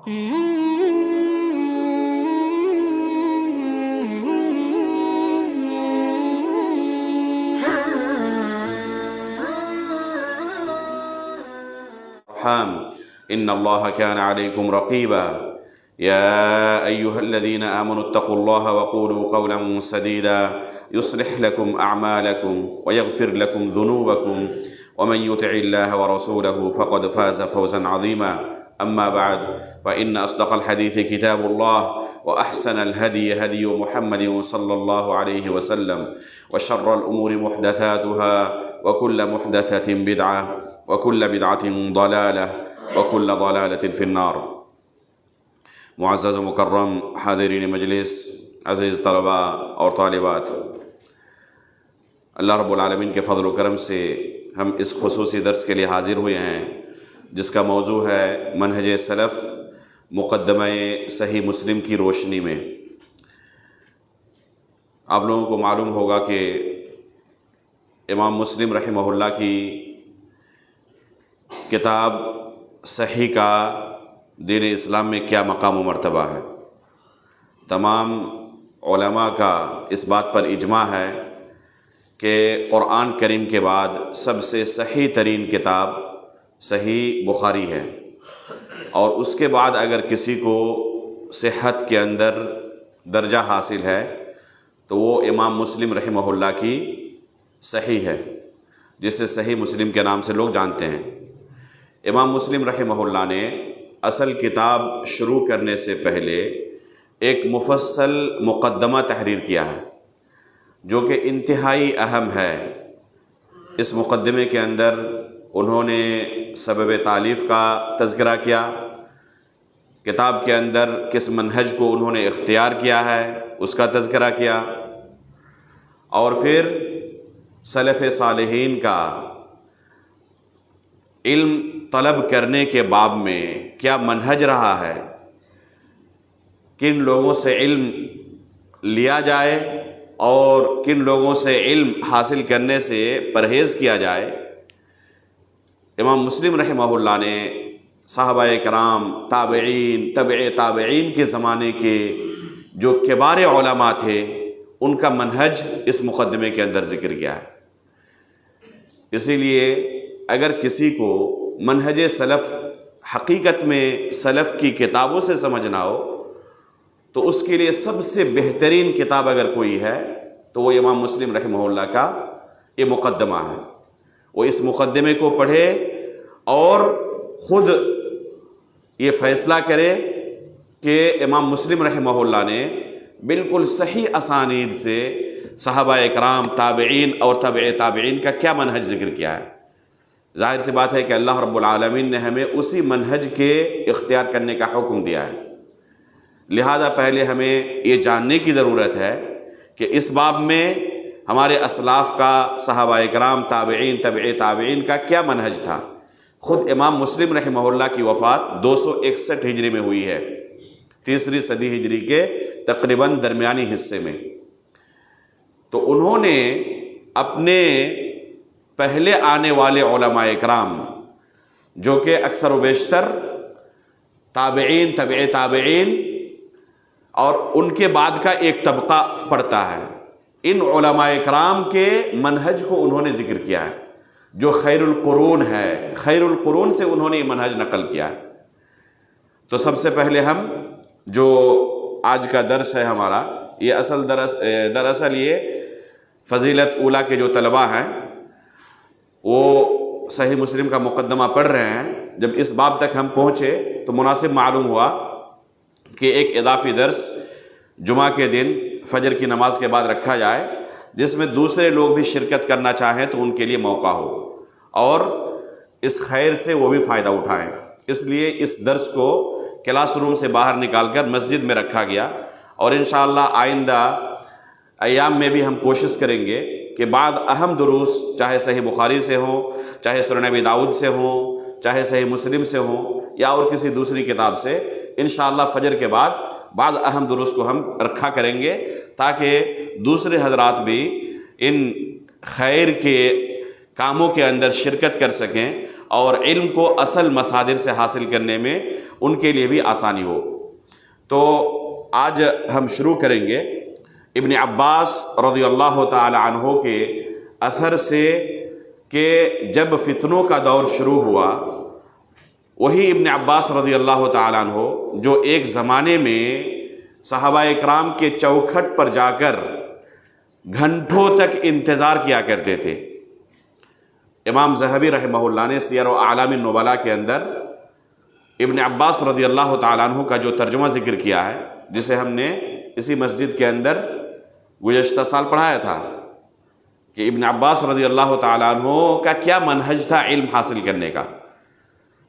إن الله كان عليكم رقيبا يا أيها الذين آمنوا اتقوا الله وقولوا قولا سديدا يصلح لكم أعمالكم ويغفر لكم ذنوبكم ومن يطع الله ورسوله فقد فاز فوزا عظيما أما بعد فإن أصدق الحديث كتاب الله وأحسن الهدي هدي محمد صلى الله عليه وسلم وشر الأمور محدثاتها وكل محدثة بدعة وكل بدعة ضلالة وكل ضلالة في النار۔ معزز و مکرم حاضرین مجلس، عزیز طلباء اور طالبات، اللہ رب العالمین کے فضل و کرم سے ہم اس خصوصی درس کے لیے حاضر ہوئے ہیں جس کا موضوع ہے منہج سلف مقدمہ صحیح مسلم کی روشنی میں۔ آپ لوگوں کو معلوم ہوگا کہ امام مسلم رحمہ اللہ کی کتاب صحیح کا دین اسلام میں کیا مقام و مرتبہ ہے۔ تمام علماء کا اس بات پر اجماع ہے کہ قرآن کریم کے بعد سب سے صحیح ترین کتاب صحیح بخاری ہے، اور اس کے بعد اگر کسی کو صحت کے اندر درجہ حاصل ہے تو وہ امام مسلم رحمہ اللہ کی صحیح ہے، جسے صحیح مسلم کے نام سے لوگ جانتے ہیں۔ امام مسلم رحمہ اللہ نے اصل کتاب شروع کرنے سے پہلے ایک مفصل مقدمہ تحریر کیا ہے جو کہ انتہائی اہم ہے۔ اس مقدمے کے اندر انہوں نے سبب تالیف کا تذکرہ کیا، کتاب کے اندر کس منہج کو انہوں نے اختیار کیا ہے اس کا تذکرہ کیا، اور پھر سلف صالحین کا علم طلب کرنے کے باب میں کیا منہج رہا ہے، کن لوگوں سے علم لیا جائے اور کن لوگوں سے علم حاصل کرنے سے پرہیز کیا جائے۔ امام مسلم رحمہ اللہ نے صحابہ کرام، تابعین، تبع تابعین کے زمانے کے جو کبار علماء تھے ان کا منہج اس مقدمے کے اندر ذکر کیا ہے۔ اسی لیے اگر کسی کو منہج سلف حقیقت میں سلف کی کتابوں سے سمجھنا ہو تو اس کے لیے سب سے بہترین کتاب اگر کوئی ہے تو وہ امام مسلم رحمہ اللہ کا یہ مقدمہ ہے۔ وہ اس مقدمے کو پڑھے اور خود یہ فیصلہ کرے کہ امام مسلم رحمہ اللہ نے بالکل صحیح اسانید سے صحابہ اکرام، تابعین اور تبع تابعین کا کیا منہج ذکر کیا ہے۔ ظاہر سی بات ہے کہ اللہ رب العالمین نے ہمیں اسی منہج کے اختیار کرنے کا حکم دیا ہے، لہذا پہلے ہمیں یہ جاننے کی ضرورت ہے کہ اس باب میں ہمارے اسلاف کا، صحابہ اکرام، تابعین، تبع تابعین کا کیا منہج تھا۔ خود امام مسلم رحمہ اللہ کی وفات 261 ہجری میں ہوئی ہے، تیسری صدی ہجری کے تقریباً درمیانی حصے میں۔ تو انہوں نے اپنے پہلے آنے والے علماء اکرام جو کہ اکثر و بیشتر تابعین، تبع تابعین اور ان کے بعد کا ایک طبقہ پڑتا ہے، ان علماء اکرام کے منہج کو انہوں نے ذکر کیا ہے جو خیر القرون ہے، خیر القرون سے انہوں نے یہ منہج نقل کیا ہے۔ تو سب سے پہلے ہم جو آج کا درس ہے ہمارا، یہ دراصل یہ فضیلت اولیٰ کے جو طلباء ہیں وہ صحیح مسلم کا مقدمہ پڑھ رہے ہیں، جب اس باب تک ہم پہنچے تو مناسب معلوم ہوا کہ ایک اضافی درس جمعہ کے دن فجر کی نماز کے بعد رکھا جائے جس میں دوسرے لوگ بھی شرکت کرنا چاہیں تو ان کے لیے موقع ہو اور اس خیر سے وہ بھی فائدہ اٹھائیں۔ اس لیے اس درس کو کلاس روم سے باہر نکال کر مسجد میں رکھا گیا، اور انشاءاللہ آئندہ ایام میں بھی ہم کوشش کریں گے کہ بعض اہم دروس چاہے صحیح بخاری سے ہوں، چاہے سنن ابی داؤد سے ہوں، چاہے صحیح مسلم سے ہوں یا اور کسی دوسری کتاب سے، انشاءاللہ فجر کے بعد بعض اہم دروس کو ہم رکھا کریں گے تاکہ دوسرے حضرات بھی ان خیر کے کاموں کے اندر شرکت کر سکیں اور علم کو اصل مصادر سے حاصل کرنے میں ان کے لیے بھی آسانی ہو۔ تو آج ہم شروع کریں گے ابن عباس رضی اللہ تعالی عنہ کے اثر سے کہ جب فتنوں کا دور شروع ہوا، وہی ابن عباس رضی اللہ تعالی عنہ جو ایک زمانے میں صحابہ اکرام کے چوکھٹ پر جا کر گھنٹوں تک انتظار کیا کرتے تھے۔ امام ذہبی رحمہ اللہ نے سیر و اعلام النبلاء کے اندر ابن عباس رضی اللہ تعالیٰ عنہ کا جو ترجمہ ذکر کیا ہے، جسے ہم نے اسی مسجد کے اندر گزشتہ سال پڑھایا تھا کہ ابن عباس رضی اللہ تعالیٰ عنہ کا کیا منہج تھا علم حاصل کرنے کا۔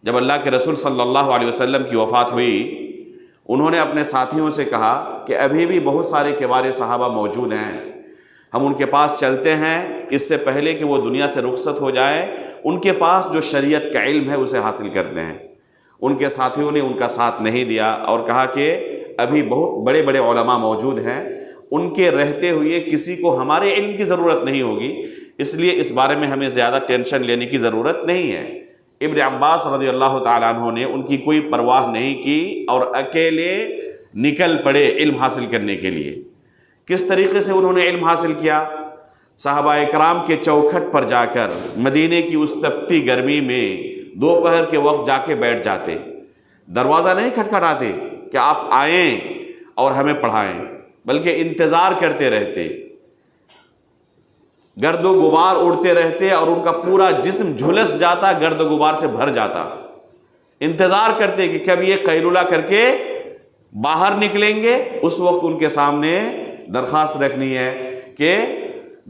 جب اللہ کے رسول صلی اللہ علیہ وسلم کی وفات ہوئی، انہوں نے اپنے ساتھیوں سے کہا کہ ابھی بھی بہت سارے کبار صحابہ موجود ہیں، ہم ان کے پاس چلتے ہیں، اس سے پہلے کہ وہ دنیا سے رخصت ہو جائیں ان کے پاس جو شریعت کا علم ہے اسے حاصل کرتے ہیں۔ ان کے ساتھیوں نے ان کا ساتھ نہیں دیا اور کہا کہ ابھی بہت بڑے بڑے علماء موجود ہیں، ان کے رہتے ہوئے کسی کو ہمارے علم کی ضرورت نہیں ہوگی، اس لیے اس بارے میں ہمیں زیادہ ٹینشن لینے کی ضرورت نہیں ہے۔ ابن عباس رضی اللہ تعالیٰ عنہ نے ان کی کوئی پرواہ نہیں کی اور اکیلے نکل پڑے علم حاصل کرنے کے لیے۔ کس طریقے سے انہوں نے علم حاصل کیا؟ صحابہ اکرام کے چوکھٹ پر جا کر مدینے کی اس تپتی گرمی میں دوپہر کے وقت جا کے بیٹھ جاتے، دروازہ نہیں کھٹکھٹاتے کہ آپ آئیں اور ہمیں پڑھائیں، بلکہ انتظار کرتے رہتے، گرد و غبار اڑتے رہتے اور ان کا پورا جسم جھلس جاتا، گرد و غبار سے بھر جاتا، انتظار کرتے کہ کب یہ قیلولہ کر کے باہر نکلیں گے۔ اس وقت ان کے سامنے درخواست رکھنی ہے کہ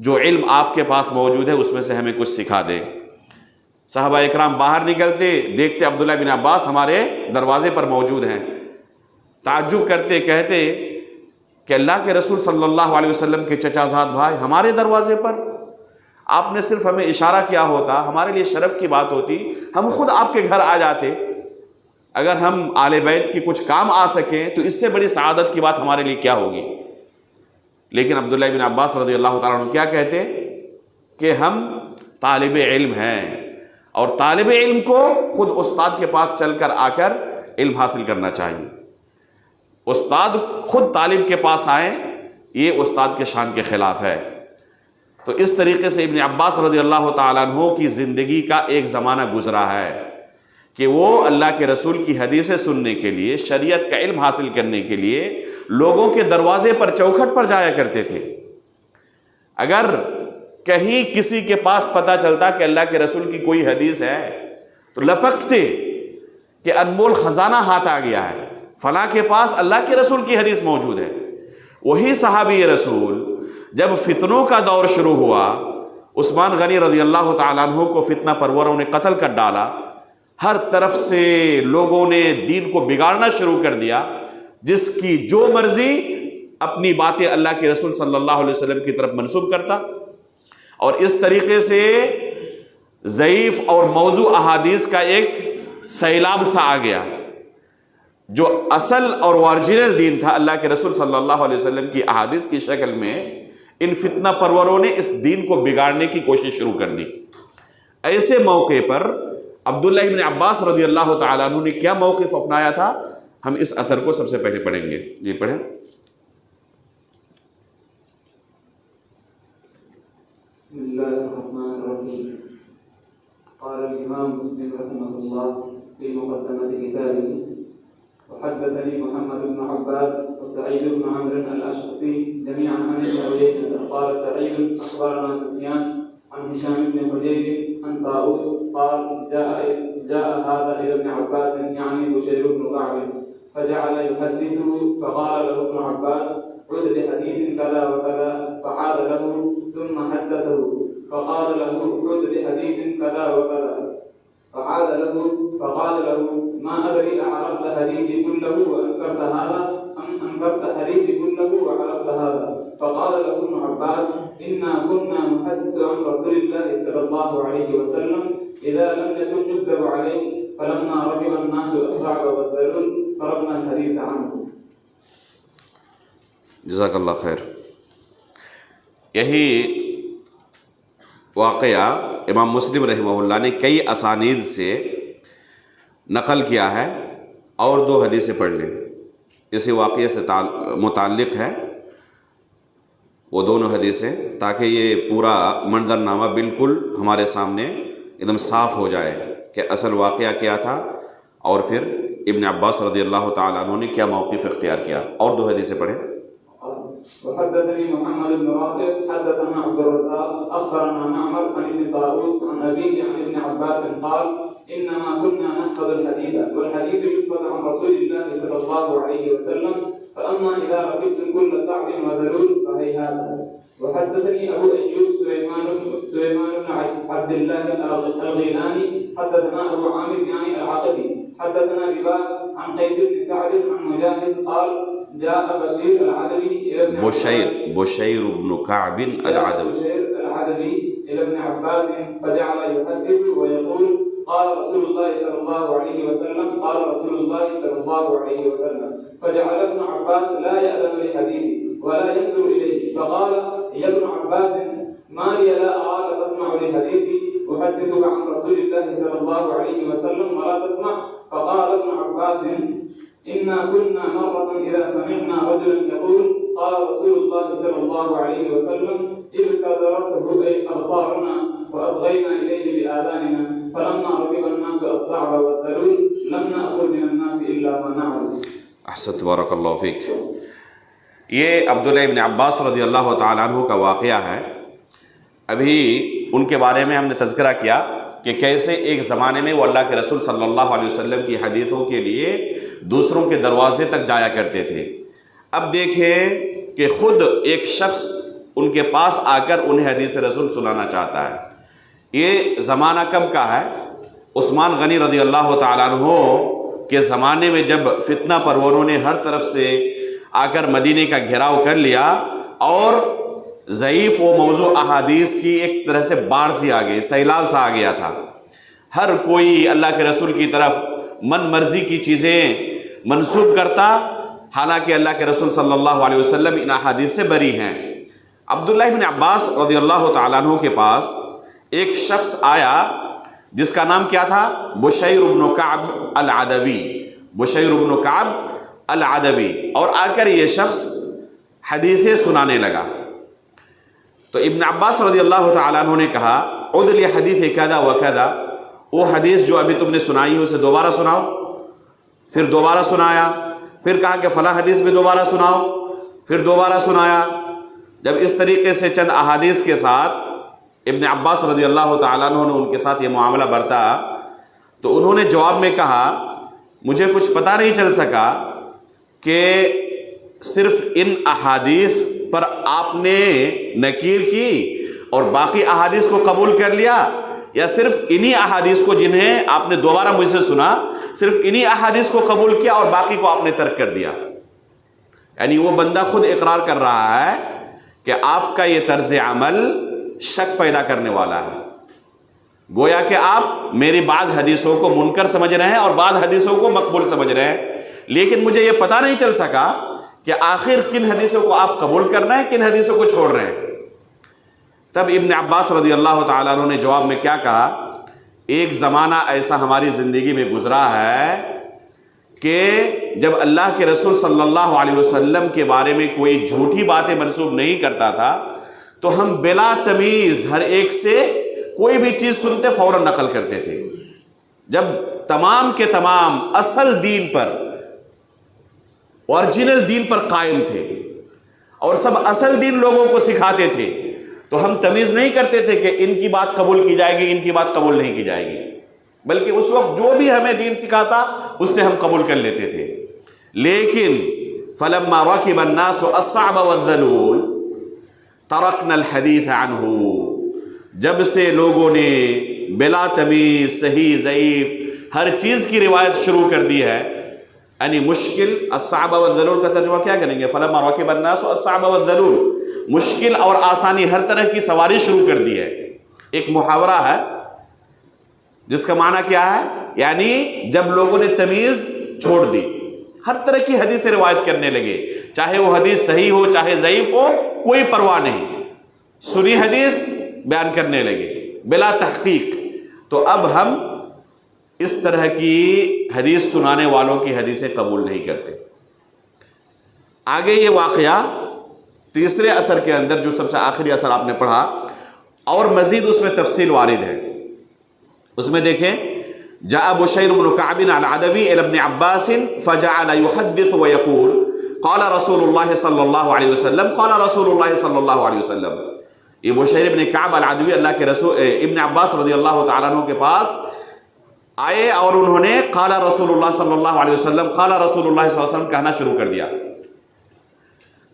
جو علم آپ کے پاس موجود ہے اس میں سے ہمیں کچھ سکھا دیں۔ صحابہ اکرام باہر نکلتے، دیکھتے عبداللہ بن عباس ہمارے دروازے پر موجود ہیں، تعجب کرتے، کہتے کہ اللہ کے رسول صلی اللہ علیہ وسلم کے چچا زاد بھائی ہمارے دروازے پر، آپ نے صرف ہمیں اشارہ کیا ہوتا، ہمارے لیے شرف کی بات ہوتی، ہم خود آپ کے گھر آ جاتے، اگر ہم آل بیت کی کچھ کام آ سکیں تو اس سے بڑی سعادت کی بات ہمارے لیے کیا ہوگی۔ لیکن عبداللہ بن عباس رضی اللہ تعالیٰ عنہ کیا کہتے کہ ہم طالب علم ہیں، اور طالب علم کو خود استاد کے پاس چل کر آ کر علم حاصل کرنا چاہیے۔ استاد خود طالب کے پاس آئیں، یہ استاد کے شان کے خلاف ہے۔ تو اس طریقے سے ابن عباس رضی اللہ تعالیٰ عنہ کی زندگی کا ایک زمانہ گزرا ہے کہ وہ اللہ کے رسول کی حدیثیں سننے کے لیے، شریعت کا علم حاصل کرنے کے لیے لوگوں کے دروازے پر چوکھٹ پر جایا کرتے تھے۔ اگر کہیں کسی کے پاس پتہ چلتا کہ اللہ کے رسول کی کوئی حدیث ہے تو لپکتے کہ انمول خزانہ ہاتھ آ گیا ہے، فلاں کے پاس اللہ کے رسول کی حدیث موجود ہے۔ وہی صحابی رسول جب فتنوں کا دور شروع ہوا، عثمان غنی رضی اللہ تعالیٰ عنہ کو فتنہ پروروں نے قتل کر ڈالا، ہر طرف سے لوگوں نے دین کو بگاڑنا شروع کر دیا، جس کی جو مرضی اپنی باتیں اللہ کے رسول صلی اللہ علیہ وسلم کی طرف منسوب کرتا، اور اس طریقے سے ضعیف اور موضوع احادیث کا ایک سیلاب سا آ گیا۔ جو اصل اور اوریجنل دین تھا اللہ کے رسول صلی اللہ علیہ وسلم کی احادیث کی شکل میں، ان فتنہ پروروں نے اس دین کو بگاڑنے کی کوشش شروع کر دی۔ ایسے موقع پر عبداللہ بن عباس رضی اللہ تعالیٰ عنہ نے کیا موقف اپنایا تھا، ہم اس اثر کو سب سے پہلے پڑھیں گے۔ جی پڑھیں۔ بسم اللہ الرحمن الرحیم۔ قال الامام مسلم رحمہ اللہ في مقدمة كتابه: وحدثني محمد بن عباد وسعيد بن عمرو الأشعثي جميعا عن ابن عيينة قال سعيد أخبرنا سفيان عن هشام بن حجيج عن طاووس قال جاء هذا إلى ابن عباس يعني بشير بن كعب فجعل يحدثه فقال له ابن عباس عد بحديث كذا وكذا فعاد له ثم حدثه فقال له عد بحديث كذا وكذا فعاد له فقال له ما أدري أعرفت حديثي كله وأنكرت هذا أم أنكرت حديثي كله وعرفت هذا فقال له ابن عباس إنا كنا نحدث عن رسول الله صلى الله عليه وسلم إذا لم يكن يكذب عليه فلما رغب الناس أسرع وبدلون فرغنا الحديث عنه۔ جزاک اللہ خیر۔ یہی واقعہ امام مسلم رحمہ اللہ نے کئی اسانید سے نقل کیا ہے، اور 2 حدیثیں پڑھ لیں، اسی واقعے سے متعلق ہے وہ دونوں حدیثیں، تاکہ یہ پورا منظرنامہ بالکل ہمارے سامنے ایک دم صاف ہو جائے کہ اصل واقعہ کیا تھا، اور پھر ابن عباس رضی اللہ تعالیٰ عنہ نے کیا موقف اختیار کیا۔ اور 2 حدیثیں پڑھیں۔ وحدثني محمد بن رافع حدثنا عبد الرزاق اخبرنا معمر عن ابن طاووس عن ابيه عن ابن عباس قال انما كنا نحفظ الحديث والحديث يحفظ عن رسول الله صلى الله عليه وسلم فاما اذا ركبتم كل صعب وذلول فهيهات وحدثني ابو ايوب سليمان بن عبد الله الغيلاني حدثنا ابو عامر يعني العقدي حدثنا رباح عن قيس بن سعد عن مجاهد قال جاء بشير العدوي الى ابن بشير بن كعب العدوي الى ابن عباس فجعل يحدث ويقول قال رسول الله صلى الله عليه وسلم قال رسول الله صلى الله عليه وسلم فجعل ابن عباس لا يأذن لحديثه ولا ينظر إليه فقال يا ابن عباس ما لي لا أراك تسمع لحديثي أحدثك عن رسول الله صلى الله عليه وسلم ولا تسمع فقال ابن عباس إنا كنا مرة إذا سمعنا رجلا يقول قال رسول الله صلى الله عليه وسلم ابتدرته أبصارنا وأصغينا إليه بآذاننا فلما ركب الناس الصعب والذلول لم نأخذ من الناس إلا ما نعلم۔ احسنت، بارک اللہ فیک۔ یہ عبداللہ ابن عباس رضی اللہ تعالیٰ عنہ کا واقعہ ہے۔ ابھی ان کے بارے میں ہم نے تذکرہ کیا کہ کیسے ایک زمانے میں وہ اللہ کے رسول صلی اللہ علیہ وسلم کی حدیثوں کے لیے دوسروں کے دروازے تک جایا کرتے تھے۔ اب دیکھیں کہ خود ایک شخص ان کے پاس آ کر انہیں حدیث رسول سنانا چاہتا ہے۔ یہ زمانہ کب کا ہے؟ عثمان غنی رضی اللہ تعالیٰ عنہ کے زمانے میں، جب فتنہ پروروں نے ہر طرف سے آ کر مدینے کا گھیراؤ کر لیا اور ضعیف و موضوع احادیث کی ایک طرح سے باڑھ سی آ گئی، سیلاب سا آ گیا تھا۔ ہر کوئی اللہ کے رسول کی طرف من مرضی کی چیزیں منسوب کرتا، حالانکہ اللہ کے رسول صلی اللہ علیہ وسلم ان احادیث سے بری ہیں۔ عبداللہ بن عباس رضی اللہ تعالیٰ عنہ کے پاس ایک شخص آیا جس کا نام کیا تھا؟ بشیر بن کعب العدوی، بشیر بن کعب العدوی، اور آ کر یہ شخص حدیثیں سنانے لگا۔ تو ابن عباس رضی اللہ تعالیٰ عنہ نے کہا عدل حدیث کذا و کذا، وہ حدیث جو ابھی تم نے سنائی ہے اسے دوبارہ سناؤ۔ پھر دوبارہ سنایا، پھر کہا کہ فلاں حدیث بھی دوبارہ سناؤ، پھر دوبارہ سنایا۔ جب اس طریقے سے چند احادیث کے ساتھ ابن عباس رضی اللہ تعالیٰ عنہ نے ان کے ساتھ یہ معاملہ برتا، تو انہوں نے جواب میں کہا مجھے کچھ پتہ نہیں چل سکا کہ صرف ان احادیث پر آپ نے نکیر کی اور باقی احادیث کو قبول کر لیا، یا صرف انہی احادیث کو جنہیں آپ نے دوبارہ مجھ سے سنا، صرف انہی احادیث کو قبول کیا اور باقی کو آپ نے ترک کر دیا۔ یعنی وہ بندہ خود اقرار کر رہا ہے کہ آپ کا یہ طرز عمل شک پیدا کرنے والا ہے، گویا کہ آپ میری بعض حدیثوں کو منکر سمجھ رہے ہیں اور بعض حدیثوں کو مقبول سمجھ رہے ہیں، لیکن مجھے یہ پتہ نہیں چل سکا کہ آخر کن حدیثوں کو آپ قبول کر رہے ہیں، کن حدیثوں کو چھوڑ رہے ہیں۔ تب ابن عباس رضی اللہ تعالیٰ عنہ نے جواب میں کیا کہا؟ ایک زمانہ ایسا ہماری زندگی میں گزرا ہے کہ جب اللہ کے رسول صلی اللہ علیہ وسلم کے بارے میں کوئی جھوٹی باتیں منسوب نہیں کرتا تھا تو ہم بلا تمیز ہر ایک سے کوئی بھی چیز سنتے فوراً نقل کرتے تھے۔ جب تمام کے تمام اصل دین پر، اوریجنل دین پر قائم تھے اور سب اصل دین لوگوں کو سکھاتے تھے، تو ہم تمیز نہیں کرتے تھے کہ ان کی بات قبول کی جائے گی، ان کی بات قبول نہیں کی جائے گی، بلکہ اس وقت جو بھی ہمیں دین سکھاتا اس سے ہم قبول کر لیتے تھے۔ لیکن فلما ركب الناس الصعب والذلول تركنا الحديث عنه، جب سے لوگوں نے بلا تمیز صحیح ضعیف ہر چیز کی روایت شروع کر دی ہے، یعنی مشکل الصعب والذلول کا ترجمہ کیا کریں گے؟ فلما ركب الناس الصعب والذلول، مشکل اور آسانی ہر طرح کی سواری شروع کر دی ہے۔ ایک محاورہ ہے جس کا معنی کیا ہے؟ یعنی جب لوگوں نے تمیز چھوڑ دی، ہر طرح کی حدیث روایت کرنے لگے، چاہے وہ حدیث صحیح ہو چاہے ضعیف ہو، کوئی پرواہ نہیں، سنی حدیث بیان کرنے لگے۔ بلا تحقیق، تو اب ہم اس طرح کی حدیث سنانے والوں کی حدیثیں قبول نہیں کرتے۔ آگے یہ واقعہ تیسرے اثر کے اندر، جو سب سے آخری اثر آپ نے پڑھا، اور مزید اس میں تفصیل وارد ہے۔ اس میں دیکھیں، جاء بشیر بن کعب العدوی الى ابن عباس فجعل يحدث ويقول قال رسول اللہ صلی اللہ علیہ وسلم قال رسول اللہ صلی اللہ علیہ وسلم۔ یہ بشیر بن کعب العدوی اللہ کے رسول ابن عباس رضی اللہ تعالیٰ عنہ کے پاس آئے اور انہوں نے قال رسول اللہ صلی اللہ علیہ وسلم قال رسول اللہ صلی اللہ علیہ وسلم کہنا شروع کر دیا۔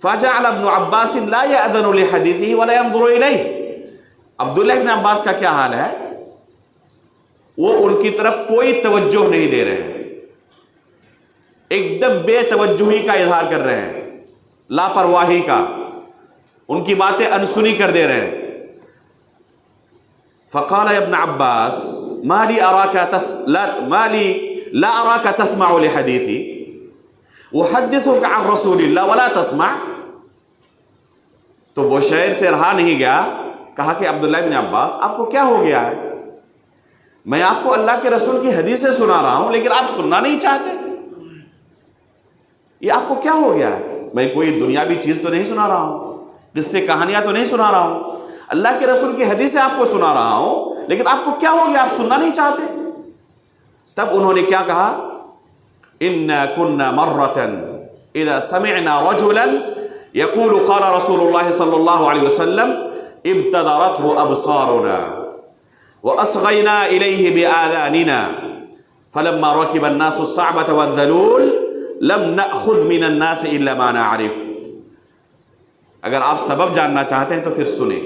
فجعل ابن عباس لا يأذن لحديثه ولا ينظر إليه۔ عبداللہ ابن عباس کا کیا حال ہے؟ وہ ان کی طرف کوئی توجہ نہیں دے رہے ہیں، ایک دم بے توجہی کا اظہار کر رہے ہیں، لاپرواہی کا، ان کی باتیں انسنی کر دے رہے ہیں۔ فقال ابن عباس ما لي لا أراك تسمع لحديثي احدثك عن رسول اللہ ولا تسمع۔ تو بشیر سے رہا نہیں گیا، کہا کہ عبداللہ بن عباس آپ کو کیا ہو گیا ہے؟ میں آپ کو اللہ کے رسول کی حدیثیں سنا رہا ہوں لیکن آپ سننا نہیں چاہتے، یہ آپ کو کیا ہو گیا ہے؟ میں کوئی دنیاوی چیز تو نہیں سنا رہا ہوں، قصے کہانیاں تو نہیں سنا رہا ہوں، اللہ کے رسول کی حدیثیں آپ کو سنا رہا ہوں، لیکن آپ کو کیا ہو گیا، آپ سننا نہیں چاہتے؟ تب انہوں نے کیا کہا؟ اِنَّا كُنَّا مَرَّةً اِذَا سَمِعْنَا رَجُلًا يَقُولُ قَالَ رَسُولُ اللَّهِ صَلَّى اللَّهُ عَلَيْهِ وسلم ابْتَدَرَتْهُ أَبْصَارُنَا وَأَصْغَيْنَا إِلَيْهِ بِآذَانِنَا فَلَمَّا رَكِبَ النَّاسُ الصَّعْبَةَ وَالذَّلُولَ لَمْ نَأْخُذْ مِنَ النَّاسِ إِلَّا مَا نَعْرِفُ۔ اگر آپ سبب جاننا چاہتے ہیں تو پھر سنیں۔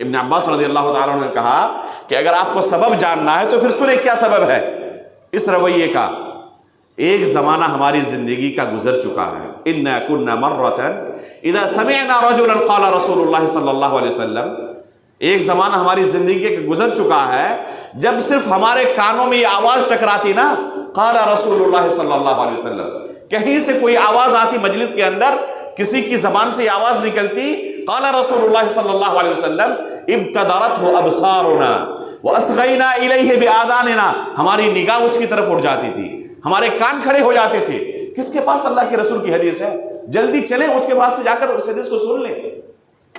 ابن عباس رضی اللہ تعالیٰ عنہ نے کہا کہ اگر آپ کو سبب جاننا ہے تو پھر سنیں کیا سبب ہے اس رویے کا۔ ایک زمانہ ہماری زندگی کا گزر چکا ہے، اِنَّا كُنَّا مَرَّةً اِذَا سَمِعْنَا رَجُلًا قَالَ رَسُولُ اللَّهِ صلی اللہ علیہ وسلم۔ ایک زمانہ ہماری زندگی کا گزر چکا ہے جب صرف ہمارے کانوں میں یہ آواز ٹکراتی نا، قال رسول اللہ صلی اللہ علیہ وسلم، کہیں سے کوئی آواز آتی مجلس کے اندر، کسی کی زبان سے یہ آواز نکلتی، قال رسول اللہ صلی اللہ علیہ وسلم ابتدرتہ ابصارنا واصغینا الیہ بآذاننا، ہماری نگاہ اس کی طرف اٹھ جاتی تھی، ہمارے کان کھڑے ہو جاتے تھے۔ کس کے پاس اللہ کے رسول کی حدیث ہے، جلدی چلیں اس کے پاس سے جا کر اس حدیث کو سن لیں۔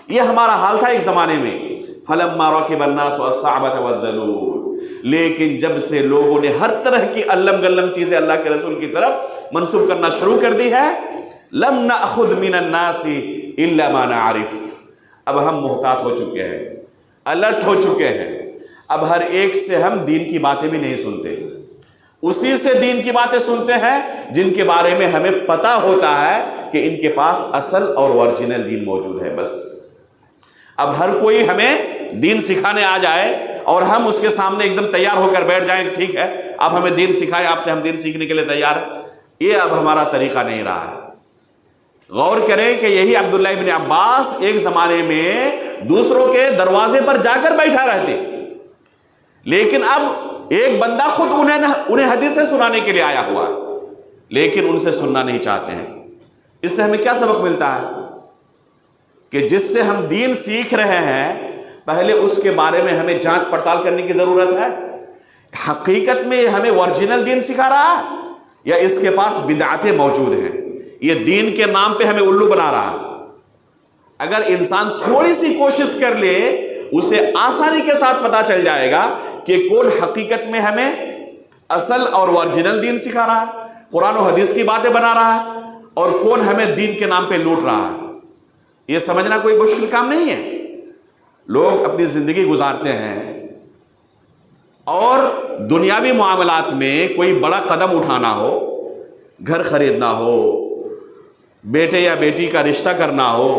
یہ ہمارا حال تھا ایک زمانے میں۔ فلما رکب الناس الصعبة والذلول، لیکن جب سے لوگوں نے ہر طرح کی علم گلم چیزیں اللہ کے رسول کی طرف منسوب کرنا شروع کر دی ہے، لم نأخذ من الناس الا ما نعرف، اب ہم محتاط ہو چکے ہیں، الرٹ ہو چکے ہیں، اب ہر ایک سے ہم دین کی باتیں بھی نہیں سنتے، اسی سے دین کی باتیں سنتے ہیں جن کے بارے میں ہمیں پتہ ہوتا ہے کہ ان کے پاس اصل اور اوریجنل دین موجود ہے۔ بس اب ہر کوئی ہمیں دین سکھانے آ جائے اور ہم اس کے سامنے ایک دم تیار ہو کر بیٹھ جائیں، ٹھیک ہے آپ ہمیں دین سکھائیں، آپ سے ہم دین سیکھنے کے لیے تیار ہیں، یہ اب ہمارا طریقہ نہیں رہا ہے۔ غور کریں کہ یہی عبداللہ ابن عباس ایک زمانے میں دوسروں کے دروازے پر جا کر بیٹھا رہتے، لیکن اب ایک بندہ خود انہیں حدیثیں سنانے کے لیے آیا ہوا ہے، لیکن ان سے سننا نہیں چاہتے ہیں۔ اس سے ہمیں کیا سبق ملتا ہے کہ جس سے ہم دین سیکھ رہے ہیں پہلے اس کے بارے میں ہمیں جانچ پڑتال کرنے کی ضرورت ہے، حقیقت میں ہمیں اوریجنل دین سکھا رہا ہے یا اس کے پاس بدعتیں موجود ہیں، یہ دین کے نام پہ ہمیں الو بنا رہا ہے۔ اگر انسان تھوڑی سی کوشش کر لے اسے آسانی کے ساتھ پتا چل جائے گا کہ کون حقیقت میں ہمیں اصل اور اوریجنل دین سکھا رہا ہے، قرآن و حدیث کی باتیں بنا رہا ہے، اور کون ہمیں دین کے نام پہ لوٹ رہا ہے۔ یہ سمجھنا کوئی مشکل کام نہیں ہے۔ لوگ اپنی زندگی گزارتے ہیں اور دنیاوی معاملات میں کوئی بڑا قدم اٹھانا ہو، گھر خریدنا ہو، بیٹے یا بیٹی کا رشتہ کرنا ہو،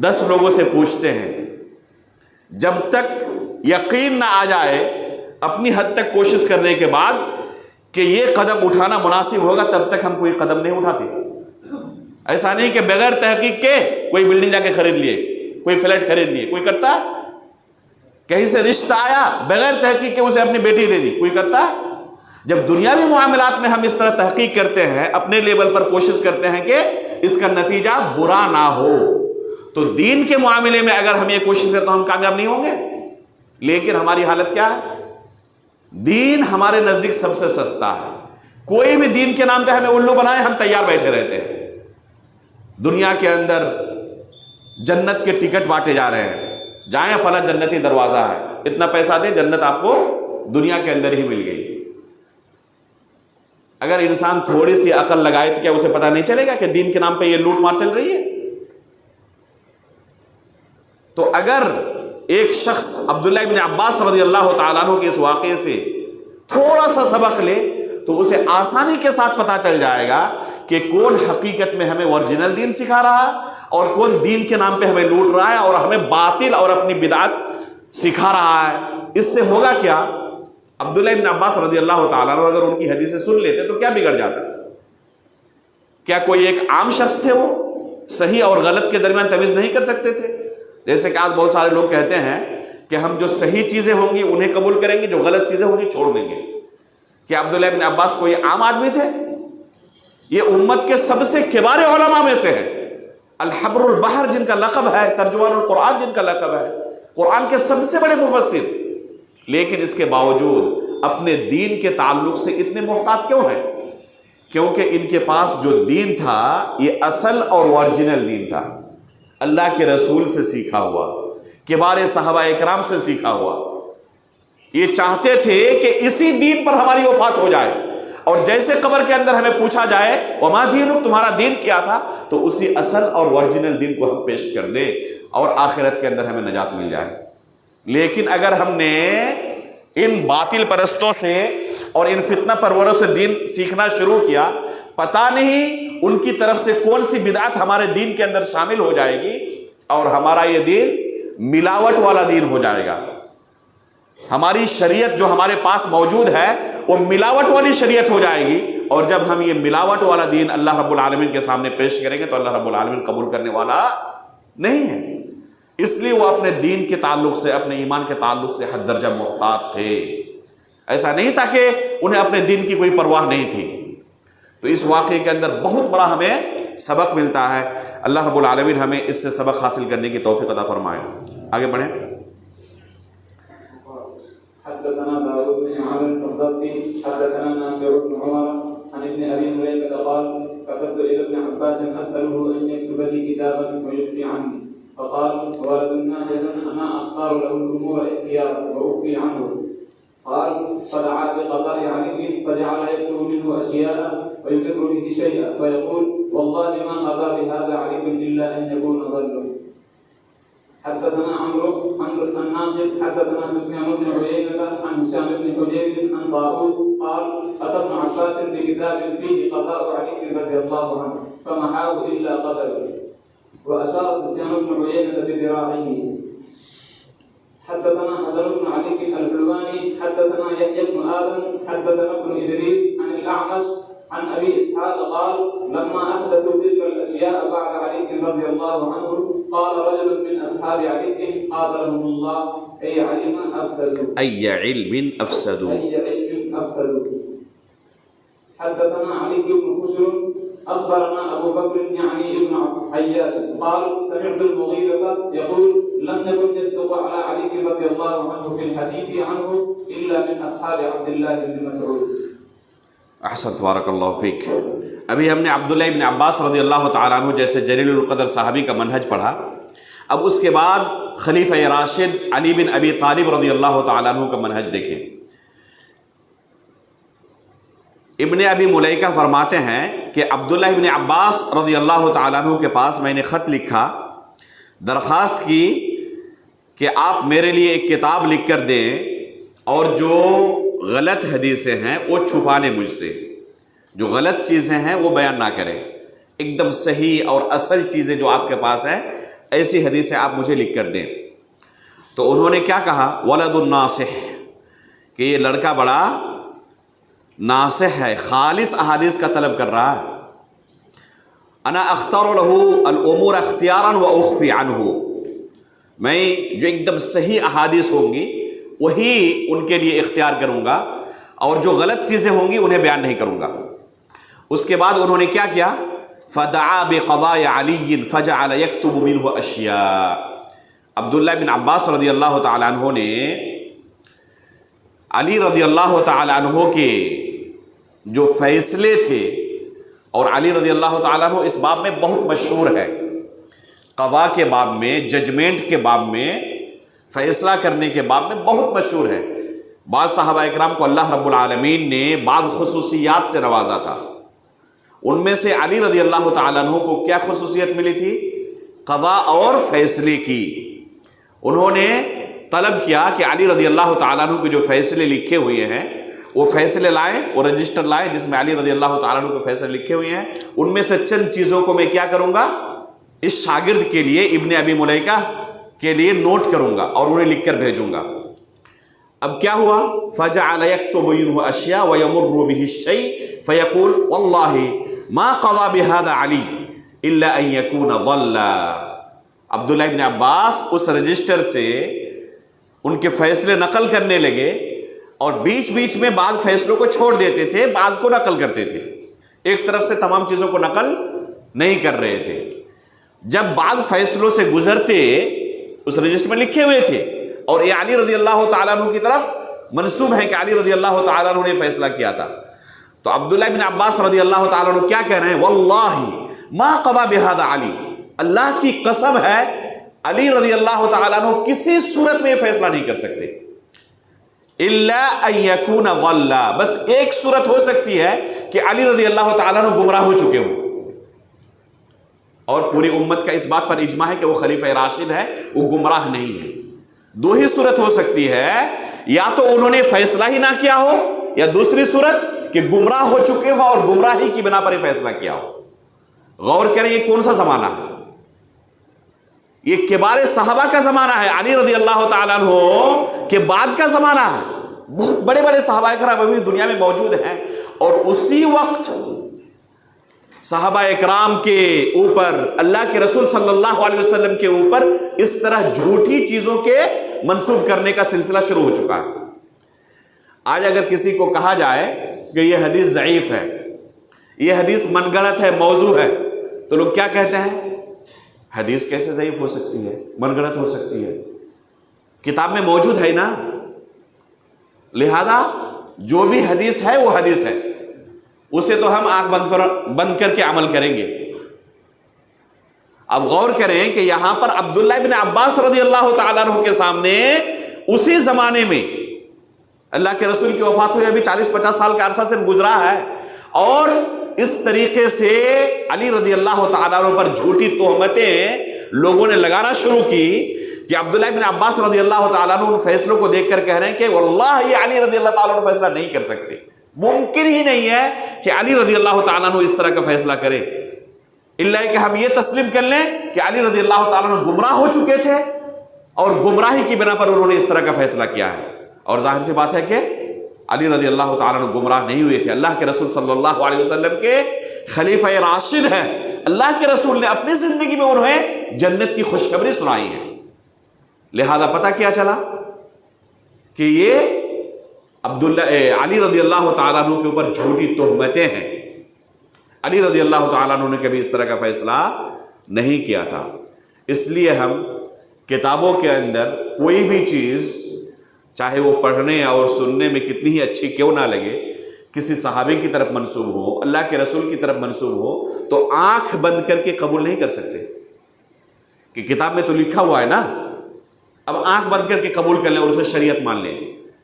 10 لوگوں سے پوچھتے ہیں، جب تک یقین نہ آ جائے اپنی حد تک کوشش کرنے کے بعد کہ یہ قدم اٹھانا مناسب ہوگا تب تک ہم کوئی قدم نہیں اٹھاتے۔ ایسا نہیں کہ بغیر تحقیق کے کوئی بلڈنگ جا کے خرید لیے، کوئی فلیٹ خرید لیے، کوئی کرتا ہے؟ کہیں سے رشتہ آیا بغیر تحقیق کے اسے اپنی بیٹی دے دی، کوئی کرتا ہے؟ جب دنیاوی معاملات میں ہم اس طرح تحقیق کرتے ہیں، اپنے لیول پر کوشش کرتے ہیں کہ اس کا نتیجہ برا نہ ہو، تو دین کے معاملے میں اگر ہم یہ کوشش کرتے ہیں ہم کامیاب نہیں ہوں گے۔ لیکن ہماری حالت کیا ہے؟ دین ہمارے نزدیک سب سے سستا ہے. کوئی بھی دین کے نام پہ ہمیں الو بنائے ہم تیار بیٹھے رہتے ہیں. دنیا کے اندر جنت کے ٹکٹ بانٹے جا رہے ہیں، جائیں فلاں جنتی دروازہ ہے، اتنا پیسہ دیں جنت آپ کو دنیا کے اندر ہی مل گئی. اگر انسان تھوڑی سی عقل لگائے تو کیا اسے پتہ نہیں چلے گا کہ دین کے نام پہ یہ لوٹ مار چل رہی ہے؟ تو اگر ایک شخص عبداللہ ابن عباس رضی اللہ تعالیٰ عنہ کے اس واقعے سے تھوڑا سا سبق لے تو اسے آسانی کے ساتھ پتہ چل جائے گا کہ کون حقیقت میں ہمیں اوریجنل دین سکھا رہا ہے اور کون دین کے نام پہ ہمیں لوٹ رہا ہے اور ہمیں باطل اور اپنی بدعت سکھا رہا ہے. اس سے ہوگا کیا؟ عبداللہ ابن عباس رضی اللہ تعالیٰ عنہ اگر ان کی حدیثیں سن لیتے تو کیا بگڑ جاتا؟ کیا کوئی ایک عام شخص تھے وہ صحیح اور غلط کے درمیان تمیز نہیں کر سکتے تھے؟ جیسے کہ آج بہت سارے لوگ کہتے ہیں کہ ہم جو صحیح چیزیں ہوں گی انہیں قبول کریں گے، جو غلط چیزیں ہوں گی چھوڑ دیں گے. کیا عبداللہ ابن عباس کوئی عام آدمی تھے؟ یہ امت کے سب سے کبار علماء میں سے ہیں. الحبر البحر جن کا لقب ہے، ترجمان القرآن جن کا لقب ہے، قرآن کے سب سے بڑے مفسر. لیکن اس کے باوجود اپنے دین کے تعلق سے اتنے محتاط کیوں ہیں؟ کیونکہ ان کے پاس جو دین تھا یہ اصل اور اوریجنل دین تھا، اللہ کے رسول سے سیکھا ہوا، کبار صحابہ اکرام سے سیکھا ہوا. یہ چاہتے تھے کہ اسی دین پر ہماری وفات ہو جائے، اور جیسے قبر کے اندر ہمیں پوچھا جائے وما دینک، تمہارا دین کیا تھا، تو اسی اصل اور اوریجنل دین کو ہم پیش کر دیں اور آخرت کے اندر ہمیں نجات مل جائے. لیکن اگر ہم نے ان باطل پرستوں سے اور ان فتنہ پروروں سے دین سیکھنا شروع کیا، پتہ نہیں ان کی طرف سے کون سی بدعت ہمارے دین کے اندر شامل ہو جائے گی اور ہمارا یہ دین ملاوٹ والا دین ہو جائے گا. ہماری شریعت جو ہمارے پاس موجود ہے وہ ملاوٹ والی شریعت ہو جائے گی، اور جب ہم یہ ملاوٹ والا دین اللہ رب العالمین کے سامنے پیش کریں گے تو اللہ رب العالمین قبول کرنے والا نہیں ہے. اس لیے وہ اپنے دین کے تعلق سے، اپنے ایمان کے تعلق سے حد درجہ محتاط تھے. ایسا نہیں تھا کہ انہیں اپنے دین کی کوئی پرواہ نہیں تھی. تو اس واقعے کے اندر بہت بڑا ہمیں سبق ملتا ہے. اللہ رب العالمین ہمیں اس سے سبق حاصل کرنے کی توفیق عطا فرمائے. آگے بڑھیں. حدثنا داود بن عامر الضبي حدثنا نافع بن عمر عن ابن ابي مليكه قال كتبت الى ابن عباس اساله ان يكتب لي كتابا ويخفي عني، فقال ولد الناس انا اختار له الامور اختيارا واخفي عنه. قال فدعا بقضاء عليه فجعل يكتب منه اشياء ويقر به شيئا فيقول والله ما قضى بهذا عليكم الا ان يكون ظلم. حدثنا عمرو الناقد حدثنا سفيان بن عيينة عن هشام بن حجير عن طاووس قال أتى ابن عباس بكتاب فيه قضاء علي رضي الله عنه فمحاه إلا قتله. وأشار سفيان بن عيينة بذراعه. حدثنا حسن بن علي الحلواني حدثنا يحيى بن آدم حدثنا ابن إدريس عن الأعمش عن أبي إسحاق قال لما أحدثوا تلك الأشياء بعد علي رضي الله عنه قال رجل من أصحاب علي قاتلهم الله أي علم أفسدوا أي علم أفسدوا. حدثنا علي بن بشر أخبرنا أبو بكر يعني ابن عياش قال سمعت المغيرة يقول لم يكن يصدق على علي رضي الله عنه في الحديث عنه إلا من أصحاب عبد الله بن مسعود. احسن تبارک اللہ فیک. ابھی ہم نے عبداللہ ابن عباس رضی اللہ تعالیٰ عنہ جیسے جلیل القدر صحابی کا منہج پڑھا. اب اس کے بعد خلیفہ راشد علی بن ابی طالب رضی اللہ تعالیٰ عنہ کا منہج دیکھیں. ابن ابی ملیکہ فرماتے ہیں کہ عبداللہ ابن عباس رضی اللہ تعالیٰ عنہ کے پاس میں نے خط لکھا، درخواست کی کہ آپ میرے لیے ایک کتاب لکھ کر دیں اور جو غلط حدیثیں ہیں وہ چھپا لیں مجھ سے، جو غلط چیزیں ہیں وہ بیان نہ کریں، ایک دم صحیح اور اصل چیزیں جو آپ کے پاس ہیں ایسی حدیثیں آپ مجھے لکھ کر دیں. تو انہوں نے کیا کہا؟ ولد الناصح، کہ یہ لڑکا بڑا ناصح ہے، خالص احادیث کا طلب کر رہا ہے. انا اختار له الامور اختیارا واخفی عنہ، میں جو ایک دم صحیح احادیث ہوں گی وہی ان کے لیے اختیار کروں گا اور جو غلط چیزیں ہوں گی انہیں بیان نہیں کروں گا. اس کے بعد انہوں نے کیا کیا؟ فدعا بقضاء علی فجعل یکتب منہ اشیاء. عبداللہ بن عباس رضی اللہ تعالیٰ عنہ نے علی رضی اللہ تعالیٰ عنہ کے جو فیصلے تھے، اور علی رضی اللہ تعالیٰ عنہ اس باب میں بہت مشہور ہے، قضاء کے باب میں، ججمنٹ کے باب میں، فیصلہ کرنے کے باب میں بہت مشہور ہے۔ بعض صحابہ اکرام کو اللہ رب العالمین نے بعض خصوصیات سے نوازا تھا، ان میں سے علی رضی اللہ تعالیٰ عنہ کو کیا خصوصیت ملی تھی؟ قضاء اور فیصلے کی۔ انہوں نے طلب کیا کہ علی رضی اللہ تعالیٰ عنہ کے جو فیصلے لکھے ہوئے ہیں وہ فیصلے لائیں، وہ رجسٹر لائیں جس میں علی رضی اللہ تعالیٰ عنہ کے فیصلے لکھے ہوئے ہیں، ان میں سے چند چیزوں کو میں کیا کروں گا، اس شاگرد کے لیے، ابن ابی ملیکہ کے لیے نوٹ کروں گا اور انہیں لکھ کر بھیجوں گا۔ اب کیا ہوا؟ فَجَعَلَ يَكْتُبُ مِنْهُ أَشْيَاءَ وَيَمُرُّ بِهِ الشَّيْءُ فَيَقُولُ وَاللَّهِ مَا قَضَى بِهَذَا عَلِي إِلَّا أَن يَكُونَ ضَلًّا۔ عبداللہ ابن عباس اس رجسٹر سے ان کے فیصلے نقل کرنے لگے، اور بیچ بیچ میں بعض فیصلوں کو چھوڑ دیتے تھے، بعض کو نقل کرتے تھے، ایک طرف سے تمام چیزوں کو نقل نہیں کر رہے تھے۔ جب بعض فیصلوں سے گزرتے، اس رجسٹر میں لکھے ہوئے تھے، اور یہ علی رضی اللہ تعالیٰ عنہ کی طرف منسوب ہے کہ علی رضی اللہ تعالیٰ عنہ نے فیصلہ کیا تھا، تو عبداللہ بن عباس رضی اللہ تعالیٰ عنہ کیا کہہ رہے ہیں؟ واللہ ما قضا بہذا علی، اللہ کی قسم ہے علی رضی اللہ تعالیٰ عنہ کسی صورت میں یہ فیصلہ نہیں کر سکتے، الا ان یکون ضلا، بس ایک صورت ہو سکتی ہے کہ علی رضی اللہ تعالیٰ عنہ گمراہ ہو چکے ہوں، اور پوری امت کا اس بات پر اجماع ہے کہ وہ خلیفہ راشد ہے، وہ گمراہ نہیں ہے۔ دو ہی صورت ہو سکتی ہے، یا تو انہوں نے فیصلہ ہی نہ کیا ہو، یا دوسری صورت کہ گمراہ ہو چکے ہو اور گمراہی کی بنا پر یہ فیصلہ کیا ہو۔ غور کریں یہ کون سا زمانہ ہے؟ یہ کبار صحابہ کا زمانہ ہے، علی رضی اللہ تعالیٰ عنہ کے بعد کا زمانہ ہے۔ بہت بڑے بڑے صحابہ اکرام ابھی دنیا میں موجود ہیں، اور اسی وقت صحابہ اکرام کے اوپر، اللہ کے رسول صلی اللہ علیہ وسلم کے اوپر اس طرح جھوٹی چیزوں کے منسوب کرنے کا سلسلہ شروع ہو چکا ہے۔ آج اگر کسی کو کہا جائے کہ یہ حدیث ضعیف ہے، یہ حدیث من گڑت ہے، موضوع ہے، تو لوگ کیا کہتے ہیں؟ حدیث کیسے ضعیف ہو سکتی ہے، من گڑت ہو سکتی ہے؟ کتاب میں موجود ہے نا، لہذا جو بھی حدیث ہے وہ حدیث ہے، اسے تو ہم آنکھ بند کر کے عمل کریں گے۔ اب غور کریں کہ یہاں پر عبداللہ بن عباس رضی اللہ تعالیٰ عنہ کے سامنے اسی زمانے میں اللہ کے رسول کی وفات ہوئی، ابھی 40-50 سال کا عرصہ صرف گزرا ہے، اور اس طریقے سے علی رضی اللہ تعالیٰ عنہ پر جھوٹی تہمتیں لوگوں نے لگانا شروع کی کہ عبداللہ بن عباس رضی اللہ تعالیٰ عنہ ان فیصلوں کو دیکھ کر کہہ رہے ہیں کہ واللہ یہ علی رضی اللہ تعالیٰ عنہ فیصلہ نہیں کر سکتے، ممکن ہی نہیں ہے کہ علی رضی اللہ تعالیٰ عنہ اس طرح کا فیصلہ کرے، الا کہ ہم یہ تسلیم کر لیں کہ علی رضی اللہ تعالیٰ عنہ گمراہ ہو چکے تھے، اور گمراہی کی بنا پر انہوں نے اس طرح کا فیصلہ کیا ہے۔ اور ظاہر سی بات ہے کہ علی رضی اللہ تعالیٰ عنہ گمراہ نہیں ہوئے تھے، اللہ کے رسول صلی اللہ علیہ وسلم کے خلیفہ راشد ہیں، اللہ کے رسول نے اپنی زندگی میں انہیں جنت کی خوشخبری سنائی ہے۔ لہذا پتہ کیا چلا کہ یہ علی رضی اللہ تعالیٰ عنہ کے اوپر جھوٹی تہمتیں ہیں، علی رضی اللہ تعالیٰ عنہ نے کبھی اس طرح کا فیصلہ نہیں کیا تھا۔ اس لیے ہم کتابوں کے اندر کوئی بھی چیز، چاہے وہ پڑھنے اور سننے میں کتنی ہی اچھی کیوں نہ لگے، کسی صحابی کی طرف منسوب ہو، اللہ کے رسول کی طرف منسوب ہو، تو آنکھ بند کر کے قبول نہیں کر سکتے کہ کتاب میں تو لکھا ہوا ہے نا، اب آنکھ بند کر کے قبول کر لیں اور اسے شریعت مان لیں۔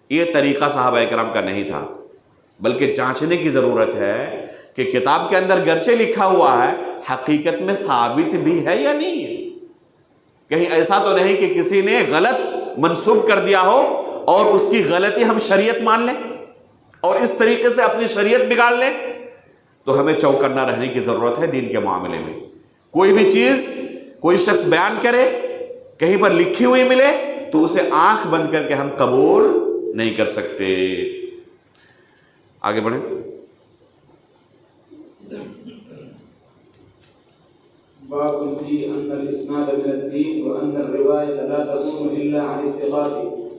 یہ طریقہ صحابہ کرام کا نہیں تھا، بلکہ جانچنے کی ضرورت ہے کہ کتاب کے اندر گرچہ لکھا ہوا ہے، حقیقت میں ثابت بھی ہے یا نہیں ہے۔ کہیں ایسا تو نہیں کہ کسی نے غلط منسوب کر دیا ہو اور اس کی غلطی ہم شریعت مان لیں اور اس طریقے سے اپنی شریعت بگاڑ لیں۔ تو ہمیں چوکنا رہنے کی ضرورت ہے دین کے معاملے میں۔ کوئی بھی چیز کوئی شخص بیان کرے، کہیں پر لکھی ہوئی ملے، تو اسے آنکھ بند کر کے ہم قبول نہیں کر سکتے۔ آگے بڑھیں۔ باب في أن الإسناد من الدين وأن الرواية لا تكون إلا عن الثقات،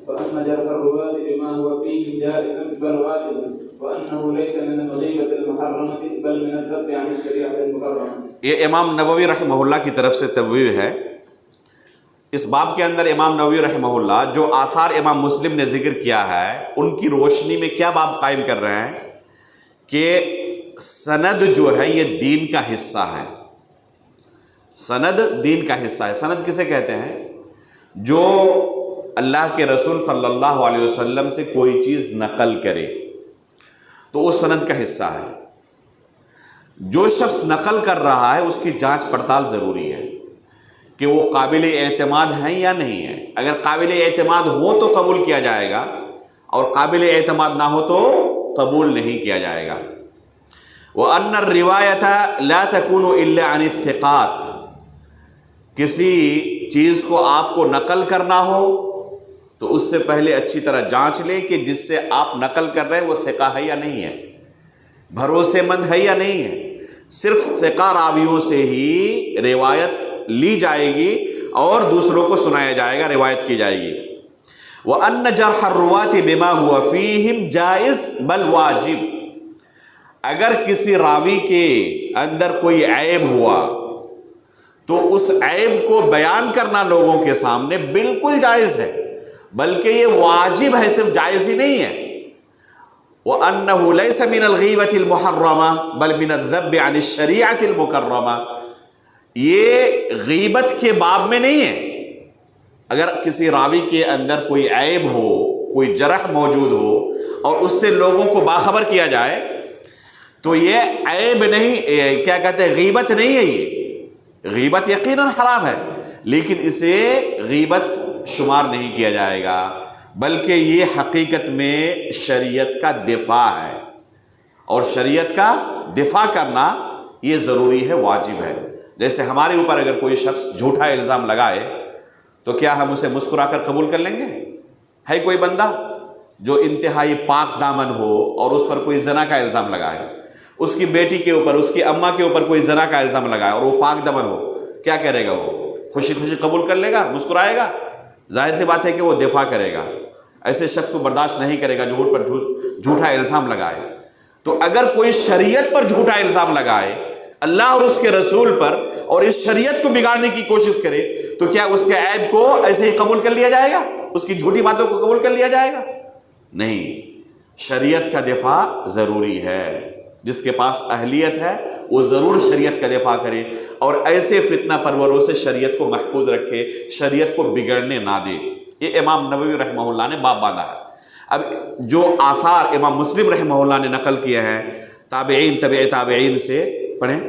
وأن جرح الرواة بما هو فيه جائز بل واجب، وأنه ليس من الغيبة المحرمة بل من الذب عن الشريعة المكرمة۔ یہ امام نووی رحمہ اللہ کی طرف سے تبویب ہے۔ اس باب کے اندر امام نووی رحمہ اللہ جو آثار امام مسلم نے ذکر کیا ہے ان کی روشنی میں کیا باب قائم کر رہے ہیں کہ سند جو ہے یہ دین کا حصہ ہے. سند دین کا حصہ ہے. سند کسے کہتے ہیں؟ جو اللہ کے رسول صلی اللہ علیہ وسلم سے کوئی چیز نقل کرے تو وہ سند کا حصہ ہے. جو شخص نقل کر رہا ہے اس کی جانچ پڑتال ضروری ہے کہ وہ قابل اعتماد ہیں یا نہیں ہے. اگر قابل اعتماد ہو تو قبول کیا جائے گا اور قابل اعتماد نہ ہو تو قبول نہیں کیا جائے گا. وَأَنَّ الرِّوَایَةَ لَا تَكُونُ إِلَّا عَنِ الثِّقَاتِ. کسی چیز کو آپ کو نقل کرنا ہو تو اس سے پہلے اچھی طرح جانچ لیں کہ جس سے آپ نقل کر رہے ہیں وہ ثقہ ہے یا نہیں ہے، بھروسے مند ہے یا نہیں ہے. صرف ثقہ راویوں سے ہی روایت لی جائے گی اور دوسروں کو سنایا جائے گا، روایت کی جائے گی. وَأَنَّ جَرْحَ الرُّوَاةِ بِمَا هُوَ فِيهِمْ جَائِزٌ بل واجب. اگر کسی راوی کے اندر کوئی عیب ہوا تو اس عیب کو بیان کرنا لوگوں کے سامنے بالکل جائز ہے، بلکہ یہ واجب ہے، صرف جائز ہی نہیں ہے. وَأَنَّهُ لَيْسَ مِنَ الْغِيبَةِ الْمُحَرَّمَةِ بل مِنَ الذَّبِّ عَنِ الشَّرِيعَةِ الْمُكَرَّمَةِ. یہ غیبت کے باب میں نہیں ہے. اگر کسی راوی کے اندر کوئی عیب ہو، کوئی جرح موجود ہو اور اس سے لوگوں کو باخبر کیا جائے تو یہ عیب نہیں، کیا کہتے ہیں، غیبت نہیں ہے. یہ غیبت یقیناً حرام ہے لیکن اسے غیبت شمار نہیں کیا جائے گا، بلکہ یہ حقیقت میں شریعت کا دفاع ہے اور شریعت کا دفاع کرنا یہ ضروری ہے، واجب ہے. جیسے ہمارے اوپر اگر کوئی شخص جھوٹا الزام لگائے تو کیا ہم اسے مسکرا کر قبول کر لیں گے؟ ہے کوئی بندہ جو انتہائی پاک دامن ہو اور اس پر کوئی زنا کا الزام لگائے، اس کی بیٹی کے اوپر، اس کی اماں کے اوپر کوئی زنا کا الزام لگائے اور وہ پاک دامن ہو، کیا کرے گا؟ وہ خوشی خوشی قبول کر لے گا، مسکرائے گا؟ ظاہر سی بات ہے کہ وہ دفاع کرے گا. ایسے شخص کو برداشت نہیں کرے گا جو جھوٹ پر جھوٹا الزام لگائے. تو اگر کوئی شریعت پر جھوٹا الزام لگائے، اللہ اور اس کے رسول پر، اور اس شریعت کو بگاڑنے کی کوشش کرے تو کیا اس کے عیب کو ایسے ہی قبول کر لیا جائے گا؟ اس کی جھوٹی باتوں کو قبول کر لیا جائے گا؟ نہیں. شریعت کا دفاع ضروری ہے. جس کے پاس اہلیت ہے وہ ضرور شریعت کا دفاع کرے اور ایسے فتنہ پروروں سے شریعت کو محفوظ رکھے، شریعت کو بگڑنے نہ دے. یہ امام نووی رحمہ اللہ نے باب باندھا ہے. اب جو آثار امام مسلم رحمہ اللہ نے نقل کیے ہیں تابعین، تبع تابعین سے، پڑھیں.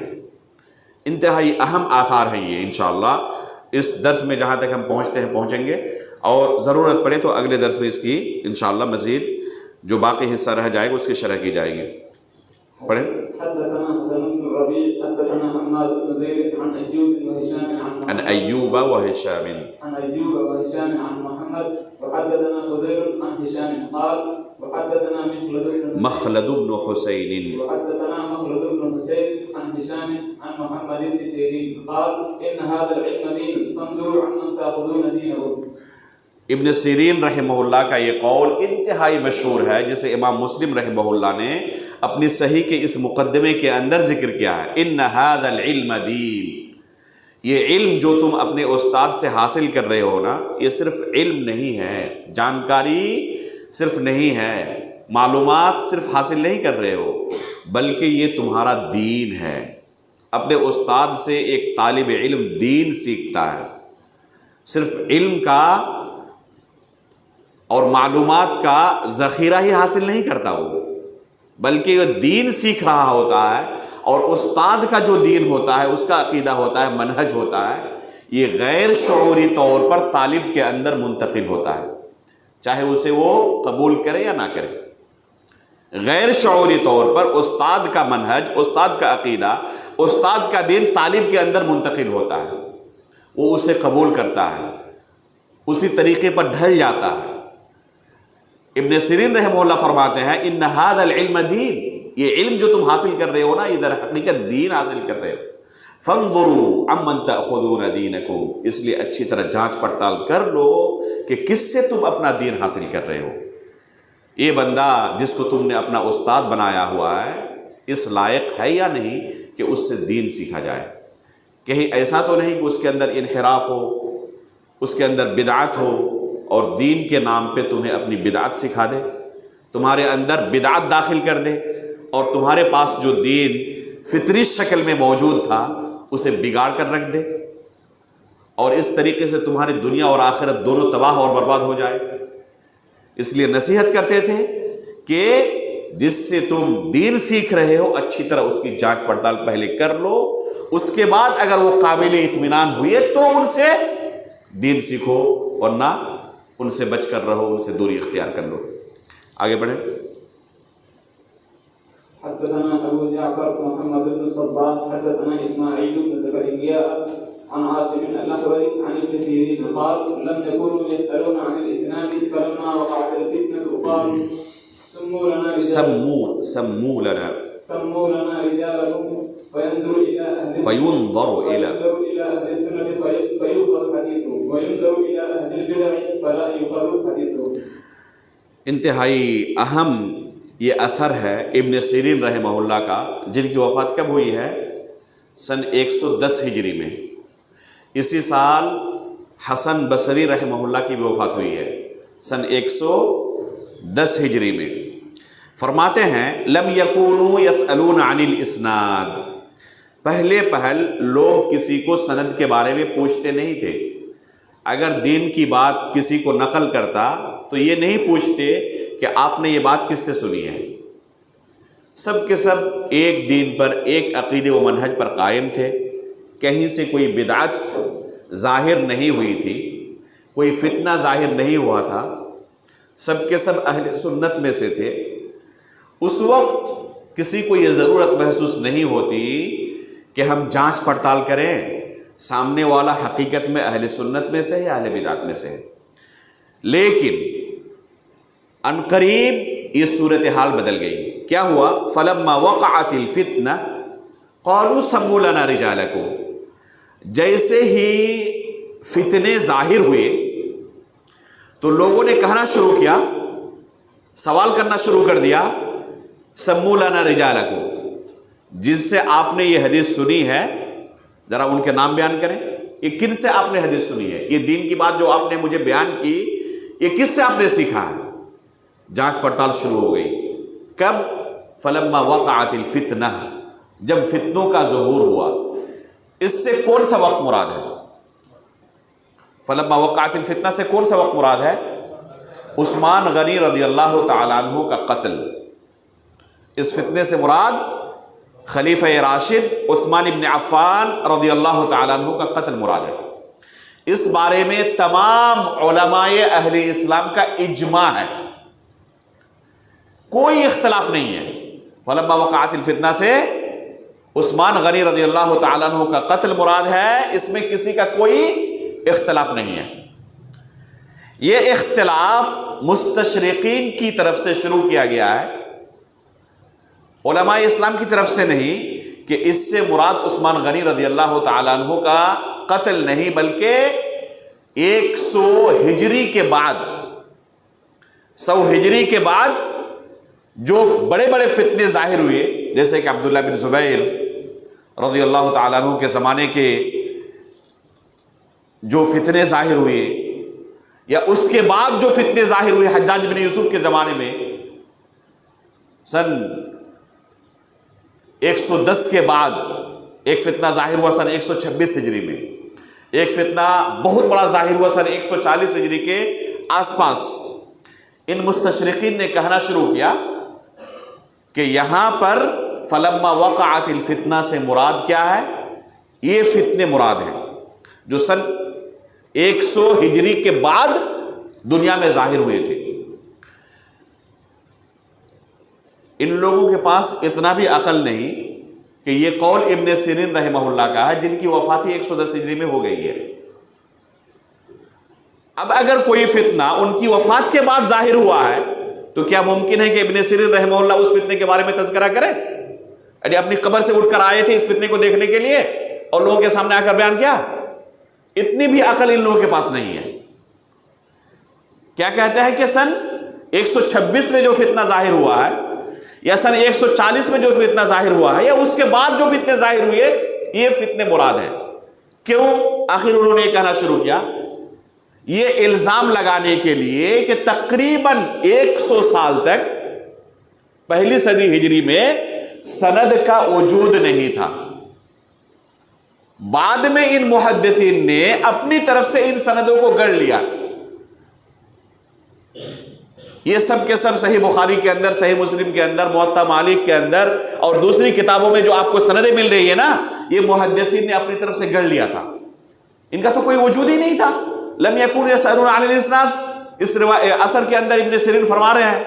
انتہائی اہم آثار ہیں یہ. انشاءاللہ اس درس میں جہاں تک ہم پہنچتے ہیں پہنچیں گے، اور ضرورت پڑے تو اگلے درس میں اس کی انشاءاللہ مزید جو باقی حصہ رہ جائے گا اس کی شرح کی جائے گی. پڑھیں. عن ایوب و ہشام مخلد بن حسین عن هشام عن محمد بن سيرين قال إن هذا العلم دين فانظروا عمن تأخذون دينه. ابن سیرین رحمہ اللہ کا یہ قول انتہائی مشہور ہے جسے امام مسلم رحمہ اللہ نے اپنی صحیح کے اس مقدمے کے اندر ذکر کیا ہے. ان هذا العلم دین. یہ علم جو تم اپنے استاد سے حاصل کر رہے ہو نا، یہ صرف علم نہیں ہے، جانکاری صرف نہیں ہے، معلومات صرف حاصل نہیں کر رہے ہو، بلکہ یہ تمہارا دین ہے. اپنے استاد سے ایک طالب علم دین سیکھتا ہے، صرف علم کا اور معلومات کا ذخیرہ ہی حاصل نہیں کرتا وہ، بلکہ یہ دین سیکھ رہا ہوتا ہے. اور استاد کا جو دین ہوتا ہے، اس کا عقیدہ ہوتا ہے، منہج ہوتا ہے، یہ غیر شعوری طور پر طالب کے اندر منتقل ہوتا ہے، چاہے اسے وہ قبول کرے یا نہ کرے. غیر شعوری طور پر استاد کا منہج، استاد کا عقیدہ، استاد کا دین طالب کے اندر منتقل ہوتا ہے، وہ اسے قبول کرتا ہے، اسی طریقے پر ڈھل جاتا ہے. ابن سیرین رحمہ اللہ فرماتے ہیں ان ھذا العلم دین. یہ علم جو تم حاصل کر رہے ہو نا، ادھر حقیقت دین حاصل کر رہے ہو. فانظروا عمن تأخذون دینکم. اس لیے اچھی طرح جانچ پڑتال کر لو کہ کس سے تم اپنا دین حاصل کر رہے ہو. یہ بندہ جس کو تم نے اپنا استاد بنایا ہوا ہے، اس لائق ہے یا نہیں کہ اس سے دین سیکھا جائے. کہیں ایسا تو نہیں کہ اس کے اندر انحراف ہو، اس کے اندر بدعت ہو اور دین کے نام پہ تمہیں اپنی بدعت سکھا دے، تمہارے اندر بدعت داخل کر دے، اور تمہارے پاس جو دین فطری شکل میں موجود تھا اسے بگاڑ کر رکھ دے، اور اس طریقے سے تمہاری دنیا اور آخرت دونوں تباہ اور برباد ہو جائے۔ اس لیے نصیحت کرتے تھے کہ جس سے تم دین سیکھ رہے ہو اچھی طرح اس کی جانچ پڑتال پہلے کر لو، اس کے بعد اگر وہ قابل اطمینان ہوئے تو ان سے دین سیکھو، ورنہ ان سے بچ کر رہو، ان سے دوری اختیار کر لو۔ آگے بڑھیں۔ حدثنا ابو جعفر محمد بن الصباح حدثنا اسماعيل بن زكريا عن عاصم الاحول عن ابن سيرين قال لم يكونوا يسالون عن الاسناد فلما وقعت الفتنه قالوا سموا لنا رجالكم فينظر الى اهل السنه فيؤخذ حديثهم وينظر الى اهل البدع فلا يؤخذ حديثهم۔ انتہائی اہم یہ اثر ہے ابن سیرین رحمہ اللہ کا، جن کی وفات کب ہوئی ہے؟ سن 110 ہجری میں۔ اسی سال حسن بصری رحمہ اللہ کی بھی وفات ہوئی ہے، سن 110 ہجری میں۔ فرماتے ہیں لم یکونوا یسألون عن الاسناد، پہلے پہل لوگ کسی کو سند کے بارے میں پوچھتے نہیں تھے۔ اگر دین کی بات کسی کو نقل کرتا تو یہ نہیں پوچھتے کہ آپ نے یہ بات کس سے سنی ہے۔ سب کے سب ایک دین پر، ایک عقیدے و منہج پر قائم تھے، کہیں سے کوئی بدعت ظاہر نہیں ہوئی تھی، کوئی فتنہ ظاہر نہیں ہوا تھا، سب کے سب اہل سنت میں سے تھے۔ اس وقت کسی کو یہ ضرورت محسوس نہیں ہوتی کہ ہم جانچ پڑتال کریں سامنے والا حقیقت میں اہل سنت میں سے ہے یا اہل بدعت میں سے ہے۔ لیکن عنقریب یہ صورتحال بدل گئی۔ کیا ہوا؟ فلما وقعت الفتنہ قالوا سموا لنا رجالکم، جیسے ہی فتنے ظاہر ہوئے تو لوگوں نے کہنا شروع کیا، سوال کرنا شروع کر دیا، سموا لنا رجالکم، جن سے آپ نے یہ حدیث سنی ہے ذرا ان کے نام بیان کریں۔ یہ کن سے آپ نے حدیث سنی ہے؟ یہ دین کی بات جو آپ نے مجھے بیان کی یہ کس سے آپ نے سیکھا ہے؟ جانچ پڑتال شروع ہو گئی۔ کب؟ فلما وقعت الفتنہ، جب فتنوں کا ظہور ہوا۔ اس سے کون سا وقت مراد ہے؟ فلما وقعت الفتنہ سے کون سا وقت مراد ہے؟ عثمان غنی رضی اللہ تعالیٰ عنہ کا قتل۔ اس فتنے سے مراد خلیفہ راشد عثمان ابن عفان رضی اللہ تعالیٰ عنہ کا قتل مراد ہے۔ اس بارے میں تمام علماء اہل اسلام کا اجماع ہے، کوئی اختلاف نہیں ہے۔ فلما وقعت الفتنہ سے عثمان غنی رضی اللہ تعالیٰ عنہ کا قتل مراد ہے، اس میں کسی کا کوئی اختلاف نہیں ہے۔ یہ اختلاف مستشرقین کی طرف سے شروع کیا گیا ہے، علماء اسلام کی طرف سے نہیں، کہ اس سے مراد عثمان غنی رضی اللہ تعالیٰ عنہ کا قتل نہیں، بلکہ 100 ہجری کے بعد، 100 ہجری کے بعد جو بڑے بڑے فتنے ظاہر ہوئے، جیسے کہ عبداللہ بن زبیر رضی اللہ تعالیٰ عنہ کے زمانے کے جو فتنے ظاہر ہوئے، یا اس کے بعد جو فتنے ظاہر ہوئے حجاج بن یوسف کے زمانے میں، سن 110 کے بعد ایک فتنہ ظاہر ہوا سن 126 ہجری میں، ایک فتنہ بہت بڑا ظاہر ہوا سن 140 ہجری کے آس پاس۔ ان مستشرقین نے کہنا شروع کیا کہ یہاں پر فلما وقعت الفتنہ سے مراد کیا ہے؟ یہ فتنے مراد ہیں جو سن 100 ہجری کے بعد دنیا میں ظاہر ہوئے تھے۔ ان لوگوں کے پاس اتنا بھی عقل نہیں کہ یہ قول ابن سیرین رحمہ اللہ کا ہے، جن کی وفات ہی 110 ہجری میں ہو گئی ہے۔ اب اگر کوئی فتنہ ان کی وفات کے بعد ظاہر ہوا ہے تو کیا ممکن ہے کہ ابن سیرین رحمہ اللہ اس فتنے کے بارے میں تذکرہ کرے؟ یعنی اپنی قبر سے اٹھ کر آئے تھے اس فتنے کو دیکھنے کے لیے اور لوگوں کے سامنے آ کر بیان کیا؟ اتنی بھی عقل ان لوگوں کے پاس نہیں ہے۔ کیا کہتا ہے کہ سن 126 میں جو فتنہ ظاہر ہوا ہے، یا سن 140 میں جو فتنہ ظاہر ہوا ہے، یا اس کے بعد جو فتنے ظاہر ہوئے، یہ فتنے مراد ہیں۔ کیوں؟ آخر انہوں نے یہ کہنا شروع کیا یہ الزام لگانے کے لیے کہ تقریباً 100 سال تک پہلی صدی ہجری میں سند کا وجود نہیں تھا. بعد میں ان محدثین نے اپنی طرف سے ان سندوں کو گڑھ لیا. یہ سب کے سب صحیح بخاری کے اندر، صحیح مسلم کے اندر، موطا مالک کے اندر اور دوسری کتابوں میں جو آپ کو سندیں مل رہی ہے نا، یہ محدثین نے اپنی طرف سے گڑھ لیا تھا. ان کا تو کوئی وجود ہی نہیں تھا. لم یکون یسألون عن الاسناد، اس اثر کے اندر ابن سیرین فرما رہے ہیں.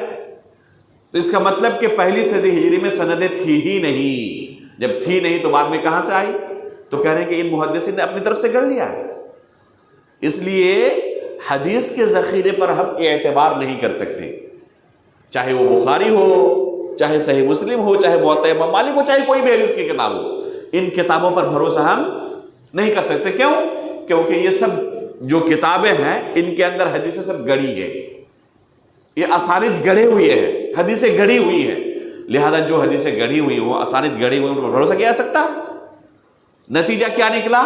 تو اس کا مطلب کہ پہلی صدی ہجری میں سندیں تھی ہی نہیں. جب تھی نہیں تو بعد میں کہاں سے آئی؟ تو کہہ رہے ہیں کہ ان محدثین نے اپنی طرف سے گڑھ لیا ہے. اس لیے حدیث کے ذخیرے پر ہم اعتبار نہیں کر سکتے، چاہے وہ بخاری ہو، چاہے صحیح مسلم ہو، چاہے موطا امام مالک ہو، چاہے کوئی بھی حدیث کی کتاب ہو. ان کتابوں پر بھروسہ ہم نہیں کر سکتے. کیوں؟ کیونکہ یہ سب جو کتابیں ہیں ان کے اندر حدیثیں سب گڑھی ہیں. یہ اسانید گڑھے ہوئے ہیں، حدیثیں گڑھی ہوئی ہیں. لہذا جو حدیثیں گڑھی ہوئی ہوں، اسانید گڑھی ہوئی، ان پر بھروسہ کیا جا سکتا ہے؟ نتیجہ کیا نکلا؟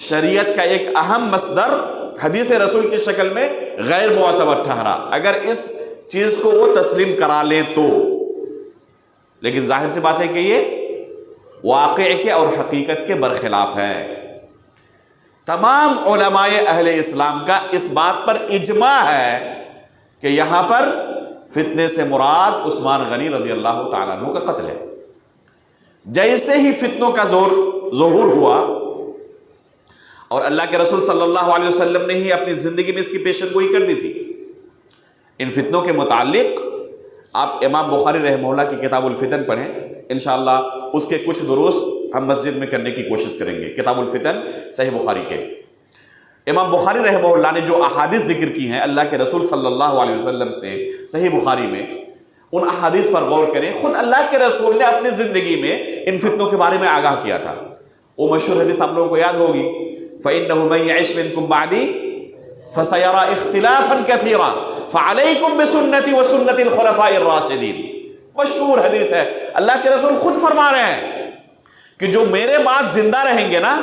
شریعت کا ایک اہم مصدر حدیث رسول کی شکل میں غیر معتبر ٹھہرا اگر اس چیز کو وہ تسلیم کرا لیں تو. لیکن ظاہر سی بات ہے کہ یہ واقع کے اور حقیقت کے برخلاف ہے. تمام علماء اہل اسلام کا اس بات پر اجماع ہے کہ یہاں پر فتنے سے مراد عثمان غنی رضی اللہ تعالیٰ عنہ کا قتل ہے. جیسے ہی فتنوں کا ظہور ہوا اور اللہ کے رسول صلی اللہ علیہ وسلم نے ہی اپنی زندگی میں اس کی پیشن گوئی کر دی تھی. ان فتنوں کے متعلق آپ امام بخاری رحمہ اللہ کی کتاب الفتن پڑھیں، انشاءاللہ اس کے کچھ دروس ہم مسجد میں کرنے کی کوشش کریں گے. کتاب الفتن صحیح بخاری کے امام بخاری رحمہ اللہ نے جو احادیث ذکر کی ہیں اللہ کے رسول صلی اللہ علیہ وسلم سے صحیح بخاری میں، ان احادیث پر غور کریں. خود اللہ کے رسول نے اپنی زندگی میں ان فتنوں کے بارے میں آگاہ کیا تھا. وہ مشہور حدیث آپ لوگوں کو یاد ہوگی، فَإِنَّهُ مَن يَعِشْ مِنكُم بَعْدِي فَسَيَرَى اخْتِلَافًا كَثِيرًا فَعَلَيْكُمْ بِسُنَّتِي وَسُنَّتِ الْخُلَفَاءِ الرَّاشِدِينَ. مشہور حدیث ہے. اللہ کے رسول خود فرما رہے ہیں کہ جو میرے بعد زندہ رہیں گے نا،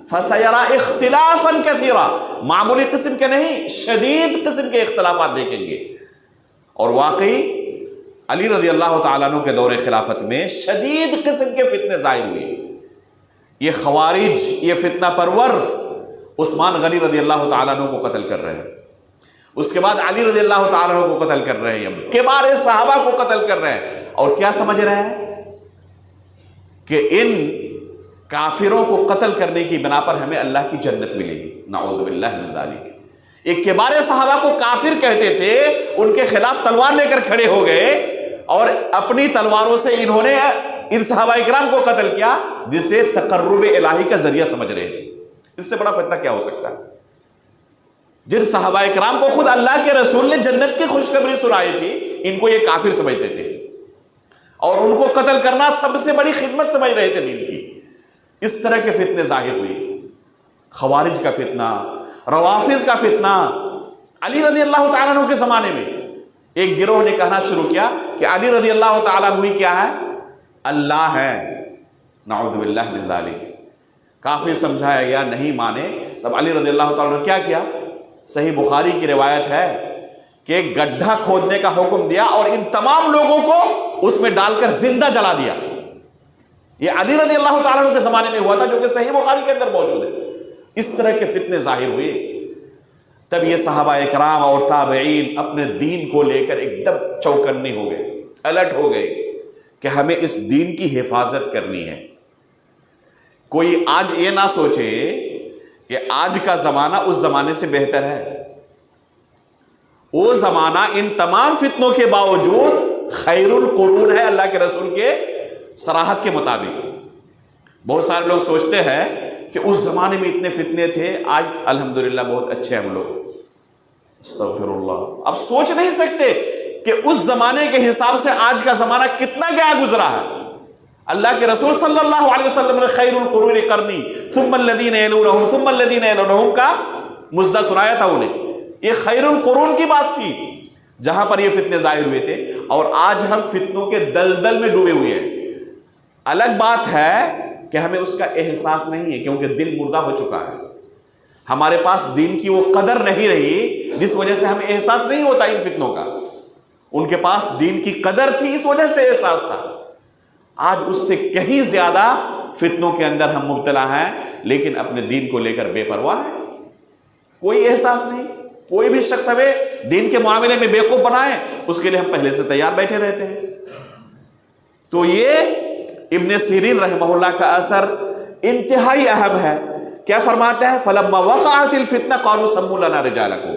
فَسَيَرَى اخْتِلَافًا كَثِيرًا، معمولی قسم کے نہیں، شدید قسم کے اختلافات دیکھیں گے. اور واقعی علی رضی اللہ تعالیٰ عنہ کے دور خلافت میں شدید قسم کے فتنے ظاہر ہوئے. یہ خوارج، یہ فتنہ پرور عثمان غنی رضی اللہ تعالیٰ عنہ کو قتل کر رہے ہیں. اس کے بعد علی رضی اللہ تعالیٰ عنہ کو قتل کر رہے ہیں، کبار صحابہ کو قتل کر رہے ہیں. اور کیا سمجھ رہے ہیں کہ ان کافروں کو قتل کرنے کی بنا پر ہمیں اللہ کی جنت ملے گی. نعوذ باللہ من ذالک. ایک کبار صحابہ کو کافر کہتے تھے، ان کے خلاف تلوار لے کر کھڑے ہو گئے اور اپنی تلواروں سے انہوں نے ان صحابہ اکرام کو قتل کیا جسے تقرب الہی کا ذریعہ سمجھ رہے تھے. اس سے بڑا فتنہ کیا ہو سکتا ہے؟ جن صحابہ اکرام کو خود اللہ کے رسول نے جنت کی خوشخبری سنائی تھی، ان کو یہ کافر سمجھتے تھے اور ان کو قتل کرنا سب سے بڑی خدمت سمجھ رہے تھے دین کی. اس طرح کے فتنے ظاہر ہوئی. خوارج کا فتنہ، روافض کا فتنہ. علی رضی اللہ تعالیٰ عنہ کے زمانے میں ایک گروہ نے کہنا شروع کیا کہ علی رضی اللہ تعالیٰ عنہ کیا ہے؟ اللہ ہے. نعوذ باللہ من ذالک. کافی سمجھایا گیا، نہیں مانے. تب علی رضی اللہ تعالیٰ عنہ کیا کیا؟ صحیح بخاری کی روایت ہے کہ ایک گڈھا کھودنے کا حکم دیا اور ان تمام لوگوں کو اس میں ڈال کر زندہ جلا دیا. یہ علی رضی اللہ تعالیٰ عنہ کے زمانے میں ہوا تھا، جو کہ صحیح بخاری کے اندر موجود ہے. اس طرح کے فتنے ظاہر ہوئے. تب یہ صحابہ اکرام اور تابعین اپنے دین کو لے کر ایک دم چوکنے ہو گئے، الرٹ ہو گئے کہ ہمیں اس دین کی حفاظت کرنی ہے. کوئی آج یہ نہ سوچے کہ آج کا زمانہ اس زمانے سے بہتر ہے. وہ زمانہ ان تمام فتنوں کے باوجود خیر القرون ہے اللہ کے رسول کے صراحت کے مطابق. بہت سارے لوگ سوچتے ہیں کہ اس زمانے میں اتنے فتنے تھے، آج الحمدللہ بہت اچھے ہم لوگ. استغفر اللہ. اب سوچ نہیں سکتے کہ اس زمانے کے حساب سے آج کا زمانہ کتنا گیا گزرا ہے. اللہ کے رسول صلی اللہ علیہ وسلم نے خیر القرون قرنی ثم الذین یلونہم ثم الذین یلونہم کا مزدہ سنایا تھا انہیں. یہ خیر القرون کی بات تھی جہاں پر یہ فتنے ظاہر ہوئے تھے، اور آج ہم فتنوں کے دلدل میں ڈوبے ہوئے ہیں. الگ بات ہے کہ ہمیں اس کا احساس نہیں ہے کیونکہ دل مردہ ہو چکا ہے. ہمارے پاس دین کی وہ قدر نہیں رہی جس وجہ سے ہمیں احساس نہیں ہوتا ان فتنوں کا. ان کے پاس دین کی قدر تھی، اس وجہ سے احساس تھا. آج اس سے کہیں زیادہ فتنوں کے اندر ہم مبتلا ہیں، لیکن اپنے دین کو لے کر بے پرواہ ہیں، کوئی احساس نہیں. کوئی بھی شخص ہمیں دین کے معاملے میں بیوقوف بنائے، اس کے لیے ہم پہلے سے تیار بیٹھے رہتے ہیں. تو یہ ابن سیرین رحمہ اللہ کا اثر انتہائی اہم ہے. کیا فرماتا ہے؟ فَلَمَّا وَقَعَتِ الْفِتْنَةُ قَالُوا سَمُّوا لَنَا رِجَالَكُمْ.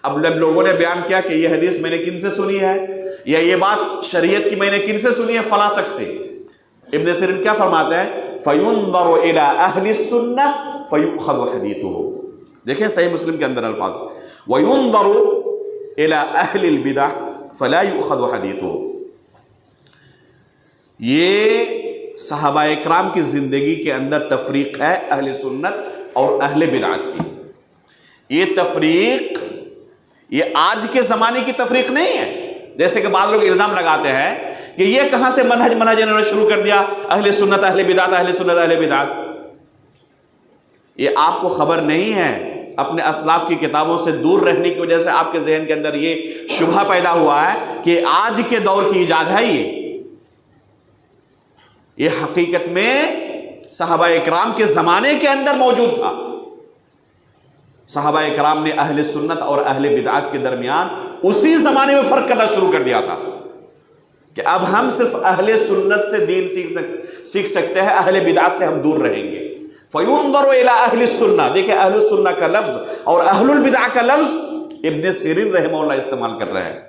اب جب لوگوں نے بیان کیا کہ یہ حدیث میں نے کن سے سنی ہے، یا یہ بات شریعت کی میں نے کن سے سنی ہے، فلاں شخص سے. ابن سیرین کیا فرماتا ہے؟ فَيُنظَرُ إِلَىٰ أَهْلِ السُّنَّةِ فَيُؤْخَذُ حَدِيثُهُ. دیکھیں صحیح مسلم کے اندر الفاظ، وَيُنظَرُ إِلَىٰ أَهْلِ الْبِدَعِ فَلَا يُؤْخَذُ حَدِيثُهُ. یہ صحابہ اکرام کی زندگی کے اندر تفریق ہے اہل سنت اور اہل بدعت کی. یہ تفریق یہ آج کے زمانے کی تفریق نہیں ہے. جیسے کہ بعض لوگ الزام لگاتے ہیں کہ یہ کہاں سے منہج انہوں نے شروع کر دیا، اہل سنت اہل بدعت، اہل سنت اہل بدعت. یہ آپ کو خبر نہیں ہے، اپنے اسلاف کی کتابوں سے دور رہنے کی وجہ سے آپ کے ذہن کے اندر یہ شبہ پیدا ہوا ہے کہ آج کے دور کی ایجاد ہے. یہ حقیقت میں صحابہ اکرام کے زمانے کے اندر موجود تھا. صحابہ اکرام نے اہل سنت اور اہل بدعت کے درمیان اسی زمانے میں فرق کرنا شروع کر دیا تھا کہ اب ہم صرف اہل سنت سے دین سیکھ سکتے ہیں، اہل بدعت سے ہم دور رہیں گے. فَيُنظَرُ إِلَىٰ أَهْلِ السُّنَّةِ. دیکھیں اہل السنہ کا لفظ اور اہل البدع کا لفظ ابن سیرین رحمہ اللہ استعمال کر رہے ہیں.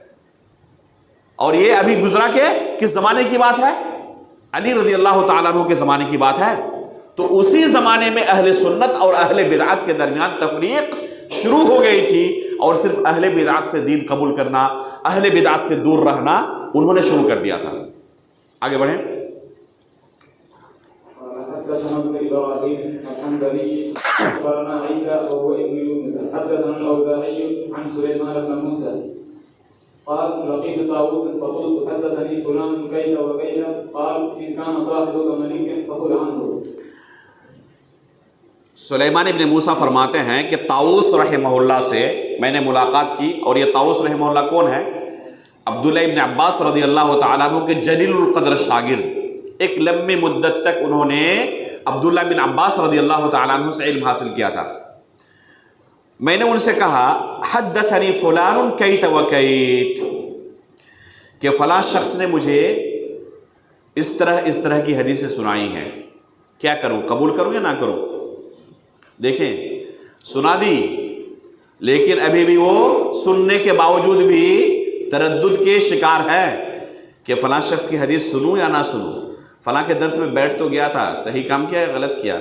اور یہ ابھی گزرا کے کس زمانے کی بات ہے؟ علی رضی اللہ تعالیٰ عنہ کے زمانے کی بات ہے. تو اسی زمانے میں اہل سنت اور اہل بدعت کے درمیان تفریق شروع ہو گئی تھی، اور صرف اہل بدعت سے دین قبول کرنا، اہل بدعت سے دور رہنا انہوں نے شروع کر دیا تھا. آگے بڑھیں. حدثنا ابن ابراهيم الحنبلي اخبرنا عيسى وهو ابن يونس حدثنا الاوزاعي عن سليمان بن موسى قال لقيت طاووسا فقلت حدثني فلان كيف وكيف قال ان كان صاحبك مليكا فخذ عنه. سلیمان ابن موسیٰ فرماتے ہیں کہ طاووس رحمہ اللہ سے میں نے ملاقات کی، اور یہ طاووس رحمہ اللہ کون ہے؟ عبداللہ ابن عباس رضی اللہ تعالیٰ عنہ کے جلیل القدر شاگرد. ایک لمبی مدت تک انہوں نے عبداللہ بن عباس رضی اللہ تعالیٰ عنہ سے علم حاصل کیا تھا. میں نے ان سے کہا حدثنی فلان کیت وکیت، کہ فلاں شخص نے مجھے اس طرح کی حدیثیں سنائی ہیں، کیا کروں، قبول کروں یا نہ کروں؟ دیکھیں سنا دی، لیکن ابھی بھی وہ سننے کے باوجود بھی تردد کے شکار ہے کہ فلاں شخص کی حدیث سنوں یا نہ سنوں. فلاں کے درس میں بیٹھ تو گیا تھا، صحیح کام کیا ہے غلط کیا،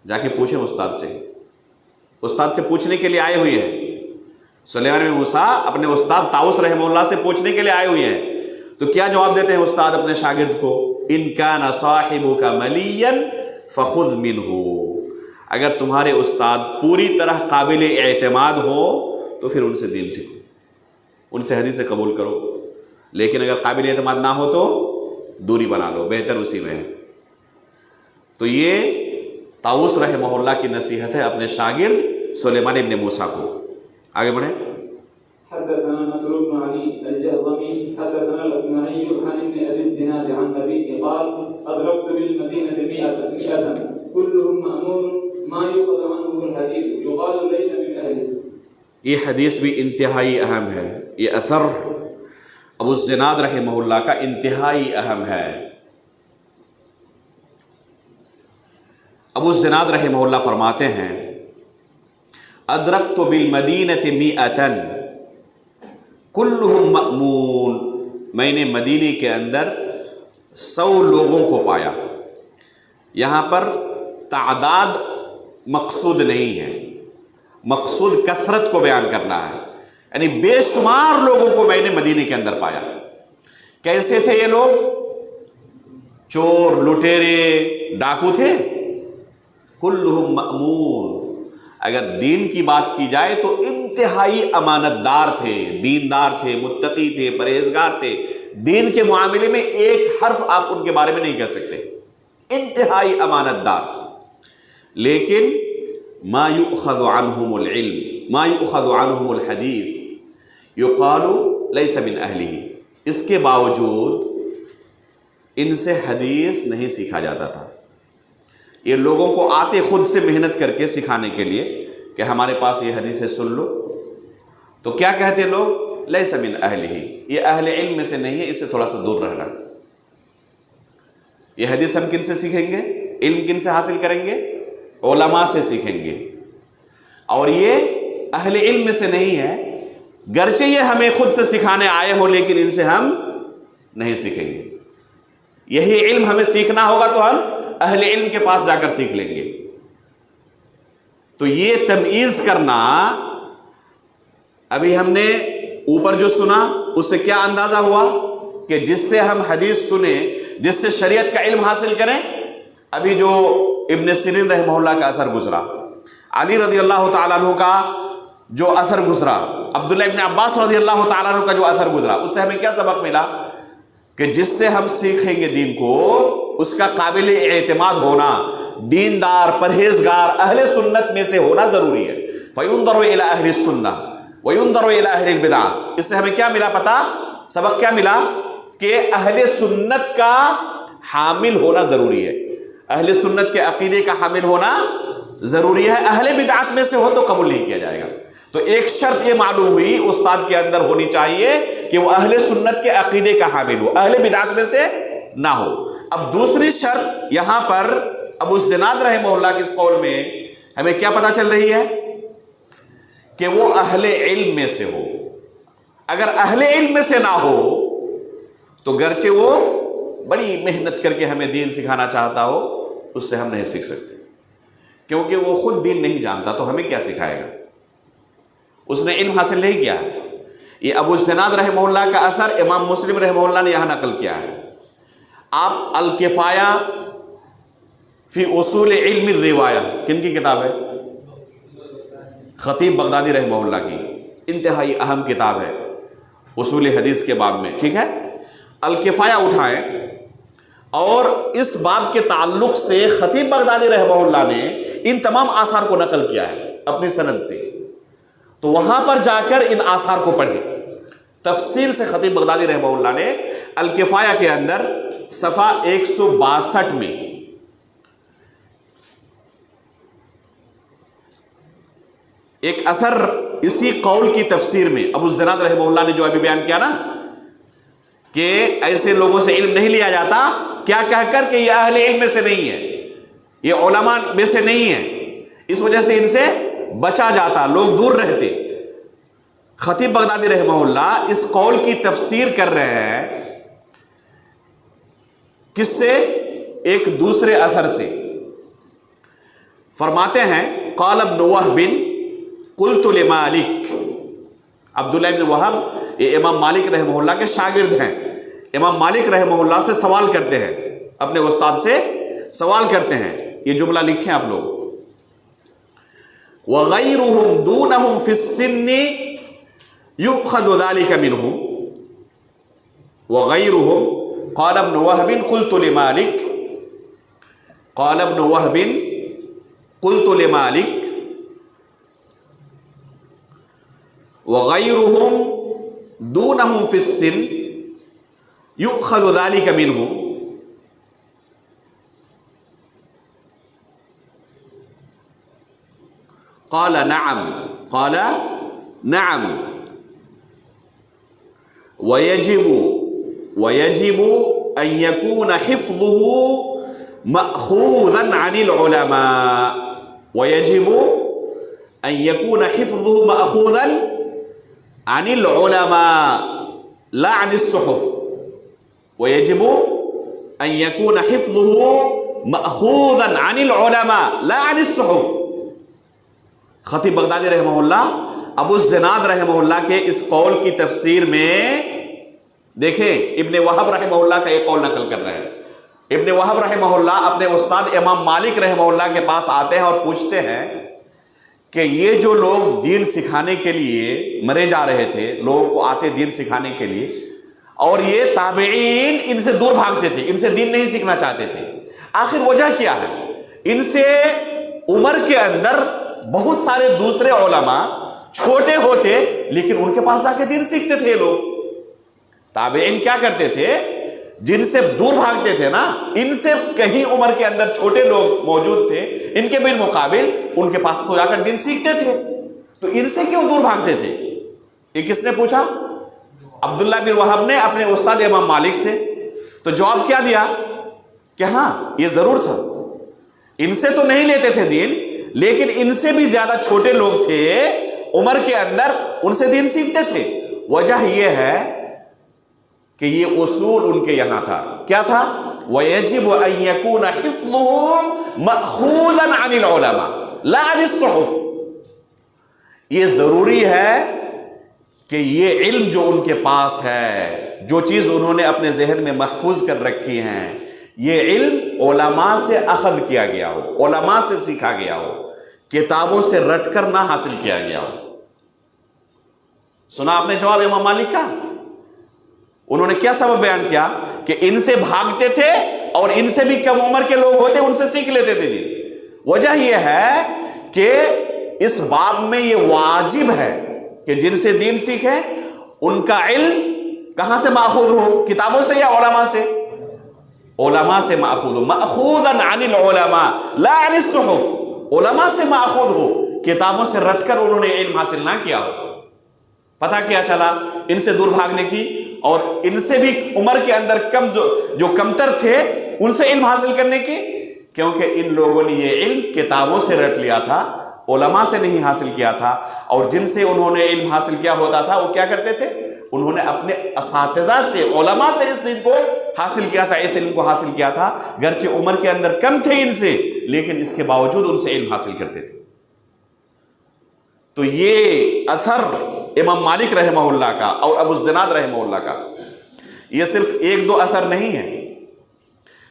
جا کے پوچھیں استاد سے. استاد سے پوچھنے کے لیے آئے ہوئے ہیں. سلیمان بن موسیٰ اپنے استاد طاووس رحمہ اللہ سے پوچھنے کے لیے آئے ہوئے ہیں. تو کیا جواب دیتے ہیں استاد اپنے شاگرد کو؟ ان کان صاحبک ملیا فخذ منہ. اگر تمہارے استاد پوری طرح قابل اعتماد ہو تو پھر ان سے دین سیکھو، ان سے حدیث قبول کرو. لیکن اگر قابل اعتماد نہ ہو تو دوری بنا لو، بہتر اسی میں ہے. تو یہ طاووس رحمہ اللہ کی نصیحت ہے اپنے شاگرد سلیمان ابن موسیٰ کو. آگے بڑھیں. حدثنا نصر بن علي الجهضمي حدثنا الاسماعي عن ابن ابي الزناد عن ابيه قال ادركت بالمدينه 100 كلهم مأمون ما يؤخذ عنه الحديث يقال ليس من اهله. یہ حدیث بھی انتہائی اہم ہے. یہ اثر ابو الزناد رحمہ اللہ کا انتہائی اہم ہے. ابو الزناد رحمہ اللہ فرماتے ہیں ادرکت بالمدینۃ 100 کلہم مأمون. میں نے مدینے کے اندر 100 لوگوں کو پایا. یہاں پر تعداد مقصود نہیں ہے، مقصود کثرت کو بیان کرنا ہے. یعنی بے شمار لوگوں کو میں نے مدینے کے اندر پایا. کیسے تھے یہ لوگ؟ چور، لٹیرے، ڈاکو تھے. کلہم مأمون. اگر دین کی بات کی جائے تو انتہائی امانت دار تھے، دیندار تھے، متقی تھے، پرہیزگار تھے. دین کے معاملے میں ایک حرف آپ ان کے بارے میں نہیں کہہ سکتے. انتہائی امانت دار. لیکن ما يؤخذ عنهم العلم ما يؤخذ عنهم الحديث يقال ليس من أهله، اس کے باوجود ان سے حدیث نہیں سیکھا جاتا تھا۔ یہ لوگوں کو آتے خود سے محنت کر کے سکھانے کے لیے کہ ہمارے پاس یہ حدیث ہے، سن لو، تو کیا کہتے لوگ؟ لیس من اہلہ، یہ اہل علم میں سے نہیں ہے، اس سے تھوڑا سا دور رہنا۔ یہ حدیث ہم کن سے سیکھیں گے؟ علم کن سے حاصل کریں گے؟ علماء سے سیکھیں گے، اور یہ اہل علم میں سے نہیں ہے، گرچہ یہ ہمیں خود سے سکھانے آئے ہو لیکن ان سے ہم نہیں سیکھیں گے۔ یہی علم ہمیں سیکھنا ہوگا تو ہم اہل علم کے پاس جا کر سیکھ لیں گے۔ تو یہ تمیز کرنا، ابھی ہم نے اوپر جو سنا اس سے کیا اندازہ ہوا کہ جس سے ہم حدیث سنیں، جس سے شریعت کا علم حاصل کریں۔ ابھی جو ابن سیرین رحمہ اللہ کا اثر گزرا، علی رضی اللہ تعالیٰ عنہ کا جو اثر گزرا، عبداللہ ابن عباس رضی اللہ تعالیٰ عنہ کا جو اثر گزرا، اس سے ہمیں کیا سبق ملا؟ کہ جس سے ہم سیکھیں گے دین کو، اس کا قابل اعتماد ہونا، دیندار، پرہیزگار، اہل سنت میں سے ہونا ضروری ہے۔ فَيُنظَرُ إِلَىٰ أَهْلِ السُّنَّةِ وَيُنظَرُ إِلَىٰ أَهْلِ الْبِدْعَةِ، اس سے ہمیں کیا ملا پتہ؟ سبق کیا ملا؟ کہ اہل سنت کا حامل ہونا ضروری ہے، اہل سنت کے عقیدے کا حامل ہونا ضروری ہے۔ اہل بدعت میں سے ہو تو قبول نہیں کیا جائے گا۔ تو ایک شرط یہ معلوم ہوئی استاد کے اندر ہونی چاہیے کہ وہ اہل سنت کے عقیدے کا حامل ہو، اہل بدعت میں سے نہ ہو۔ اب دوسری شرط یہاں پر ابو الزناد رحمہ اللہ کے اس قول میں ہمیں کیا پتہ چل رہی ہے؟ کہ وہ اہل علم میں سے ہو۔ اگر اہل علم میں سے نہ ہو تو گرچہ وہ بڑی محنت کر کے ہمیں دین سکھانا چاہتا ہو، اس سے ہم نہیں سیکھ سکتے، کیونکہ وہ خود دین نہیں جانتا تو ہمیں کیا سکھائے گا؟ اس نے علم حاصل نہیں کیا۔ یہ ابو الزناد رحمہ اللہ کا اثر امام مسلم رحمہ اللہ نے یہاں نقل کیا ہے۔ آپ الکفایہ فی اصول علم الروایہ، کن کی کتاب ہے؟ خطیب بغدادی رحمہ اللہ کی، انتہائی اہم کتاب ہے اصول حدیث کے باب میں، ٹھیک ہے؟ الکفایہ اٹھائیں، اور اس باب کے تعلق سے خطیب بغدادی رحمہ اللہ نے ان تمام آثار کو نقل کیا ہے اپنی سند سے، تو وہاں پر جا کر ان آثار کو پڑھیں تفصیل سے۔ خطیب بغدادی رحمہ اللہ نے الکفایہ کے اندر صفحہ 162 میں ایک اثر اسی قول کی تفسیر میں ابو الزناد رحمہ اللہ نے جو ابھی بیان کیا نا کہ ایسے لوگوں سے علم نہیں لیا جاتا، کیا کہہ کر کہ یہ اہل علم میں سے نہیں ہے، یہ علماء میں سے نہیں ہے، اس وجہ سے ان سے بچا جاتا، لوگ دور رہتے۔ خطیب بغدادی رحمہ اللہ اس قول کی تفسیر کر رہے ہیں کس سے؟ ایک دوسرے اثر سے۔ فرماتے ہیں قال ابن وہب قلت لمالک، عبداللہ ابن وہب یہ امام مالک رحمہ اللہ کے شاگرد ہیں، امام مالک رحمہ اللہ سے سوال کرتے ہیں، اپنے استاد سے سوال کرتے ہیں۔ یہ جملہ لکھیں آپ لوگ، وَغَيْرُهُمْ دُونَهُمْ فِي السِّنِّ يُؤْخَذُ ذَلِكَ مِنْهُمْ وَغَيْرُهُمْ قَالَ ابْنُ وَهْبٍ قُلْتُ لِمَالِكَ قَالَ ابْنُ وَهْبٍ قُلْتُ لِمَالِكَ وَغَيْرُهُمْ دُونَهُمْ فِي السِّنِّ يُؤْخَذُ ذَلِكَ مِنْهُمْ قال نعم ويجب أن يكون حفظه مأخوذا عن العلماء ويجب أن يكون حفظه مأخوذا عن العلماء لا عن الصحف ويجب أن يكون حفظه مأخوذا عن العلماء لا عن الصحف۔ خطیب بغدادی رحمہ اللہ ابو الزناد رحمہ اللہ کے اس قول کی تفسیر میں دیکھیں ابن وہب رحمہ اللہ کا یہ قول نقل کر رہے ہیں۔ ابن وہب رحمہ اللہ اپنے استاد امام مالک رحمہ اللہ کے پاس آتے ہیں اور پوچھتے ہیں کہ یہ جو لوگ دین سکھانے کے لیے مرے جا رہے تھے، لوگوں کو آتے دین سکھانے کے لیے، اور یہ تابعین ان سے دور بھاگتے تھے، ان سے دین نہیں سیکھنا چاہتے تھے، آخر وجہ کیا ہے؟ ان سے عمر کے اندر بہت سارے دوسرے علماء چھوٹے ہوتے لیکن ان کے پاس جا کے دین سیکھتے تھے لوگ۔ تابعین کیا کرتے تھے؟ جن سے دور بھاگتے تھے نا، ان سے کہیں عمر کے اندر چھوٹے لوگ موجود تھے، ان کے بالمقابل ان کے پاس تو جا کر دین سیکھتے تھے، تو ان سے کیوں دور بھاگتے تھے؟ یہ کس نے پوچھا؟ عبداللہ بن وہب نے اپنے استاد امام مالک سے۔ تو جواب کیا دیا کہ ہاں یہ ضرور تھا، ان سے تو نہیں لیتے تھے دین، لیکن ان سے بھی زیادہ چھوٹے لوگ تھے عمر کے اندر، ان سے دین سیکھتے تھے۔ وجہ یہ ہے کہ یہ اصول ان کے یہاں تھا، کیا تھا؟ وَيَجِبُ أَن يَكُونَ حِفْظُهُ مَأْخُوذًا عَنِ الْعُلَمَاءِ لَا عَنِ الصُّحُفِ۔ یہ ضروری ہے کہ یہ علم جو ان کے پاس ہے، جو چیز انہوں نے اپنے ذہن میں محفوظ کر رکھی ہیں، یہ علم علماء سے اخذ کیا گیا ہو، علماء سے سیکھا گیا ہو، کتابوں سے رٹ کر نہ حاصل کیا گیا ہو۔ سنا آپ نے جواب امام مالک کا؟ انہوں نے کیا سبب بیان کیا کہ ان سے بھاگتے تھے اور ان سے بھی کم عمر کے لوگ ہوتے ان سے سیکھ لیتے تھے دین۔ وجہ یہ ہے کہ اس باب میں یہ واجب ہے کہ جن سے دین سیکھیں ان کا علم کہاں سے ماخوذ ہو؟ کتابوں سے یا علماء سے؟ علماء سے ماخوذ ہو، ماخوذاً عن العلماء لا عن الصحف، علماء سے ماخوذ ہو، کتابوں سے رٹ کر انہوں نے علم حاصل نہ کیا ہو۔ پتہ کیا چلا؟ ان سے دور بھاگنے کی اور ان سے بھی عمر کے اندر کم جو کمتر تھے ان سے علم حاصل کرنے کی، کیونکہ ان لوگوں نے یہ علم کتابوں سے رٹ لیا تھا، علماء سے نہیں حاصل کیا تھا۔ اور جن سے انہوں نے علم حاصل کیا ہوتا تھا وہ کیا کرتے تھے؟ انہوں نے اپنے اساتذہ سے، علماء سے اس علم کو حاصل کیا تھا، اس علم کو حاصل کیا تھا، گرچہ عمر کے اندر کم تھے ان سے، لیکن اس کے باوجود ان سے علم حاصل کرتے تھے۔ تو یہ اثر امام مالک رحمہ اللہ کا اور ابو الزناد رحمہ اللہ کا، یہ صرف ایک دو اثر نہیں ہے۔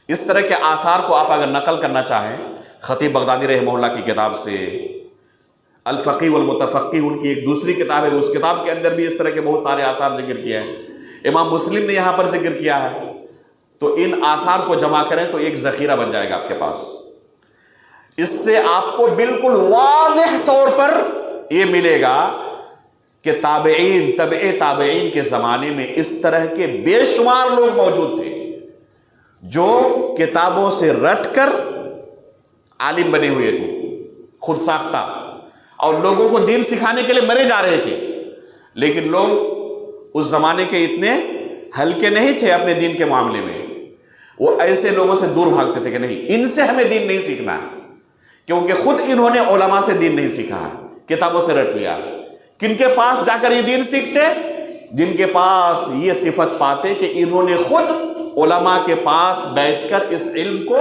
اس طرح کے آثار کو آپ اگر نقل کرنا چاہیں، خطیب بغدادی رحمہ اللہ کی کتاب سے، الفقی والمتفقی ان کی ایک دوسری کتاب ہے، اس کتاب کے اندر بھی اس طرح کے بہت سارے آثار ذکر کیا ہے، امام مسلم نے یہاں پر ذکر کیا ہے۔ تو ان آثار کو جمع کریں تو ایک ذخیرہ بن جائے گا آپ کے پاس۔ اس سے آپ کو بالکل واضح طور پر یہ ملے گا کہ تابعین، تبع تابعین کے زمانے میں اس طرح کے بے شمار لوگ موجود تھے جو کتابوں سے رٹ کر عالم بنے ہوئے تھے، خود ساختہ، اور لوگوں کو دین سکھانے کے لیے مرے جا رہے تھے، لیکن لوگ اس زمانے کے اتنے ہلکے نہیں تھے اپنے دین کے معاملے میں۔ وہ ایسے لوگوں سے دور بھاگتے تھے کہ نہیں، ان سے ہمیں دین نہیں سیکھنا ہے، کیونکہ خود انہوں نے علماء سے دین نہیں سیکھا ہے، کتابوں سے رٹ لیا۔ کن کے پاس جا کر یہ دین سیکھتے؟ جن کے پاس یہ صفت پاتے کہ انہوں نے خود علماء کے پاس بیٹھ کر اس علم کو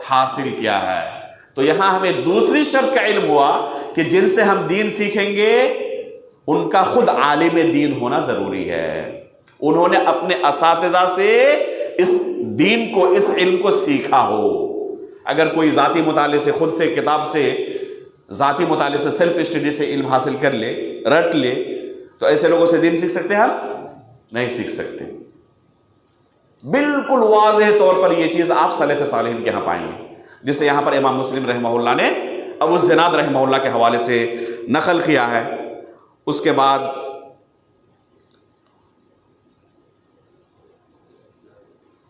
حاصل کیا ہے۔ تو یہاں ہمیں دوسری شرط کا علم ہوا کہ جن سے ہم دین سیکھیں گے ان کا خود عالم دین ہونا ضروری ہے، انہوں نے اپنے اساتذہ سے اس دین کو، اس علم کو سیکھا ہو۔ اگر کوئی ذاتی مطالعے سے، خود سے، کتاب سے، ذاتی مطالعے سے، سیلف اسٹڈی سے علم حاصل کر لے، رٹ لے، تو ایسے لوگوں سے دین سیکھ سکتے ہیں؟ ہم نہیں سیکھ سکتے۔ بالکل واضح طور پر یہ چیز آپ سلف صالحین کے ہاں پائیں گے، جسے یہاں پر امام مسلم رحمہ اللہ نے ابو الزناد رحمہ اللہ کے حوالے سے نقل کیا ہے۔ اس کے بعد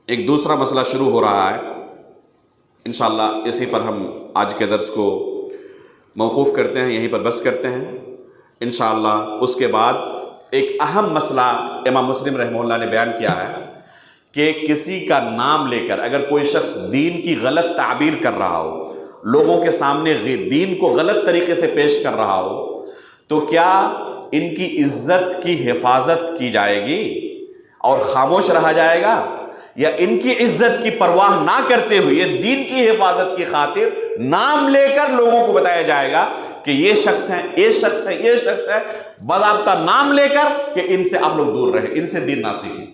ایک دوسرا مسئلہ شروع ہو رہا ہے، انشاءاللہ اسی پر ہم آج کے درس کو موقوف کرتے ہیں، یہیں پر بس کرتے ہیں انشاءاللہ۔ اس کے بعد ایک اہم مسئلہ امام مسلم رحمہ اللہ نے بیان کیا ہے کہ کسی کا نام لے کر اگر کوئی شخص دین کی غلط تعبیر کر رہا ہو، لوگوں کے سامنے دین کو غلط طریقے سے پیش کر رہا ہو، تو کیا ان کی عزت کی حفاظت کی جائے گی اور خاموش رہا جائے گا، یا ان کی عزت کی پرواہ نہ کرتے ہوئے دین کی حفاظت کی خاطر نام لے کر لوگوں کو بتایا جائے گا کہ یہ شخص ہیں، یہ شخص ہے، یہ شخص ہے، باضابطہ نام لے کر کہ ان سے آپ لوگ دور رہیں، ان سے دین نہ سیکھیں؟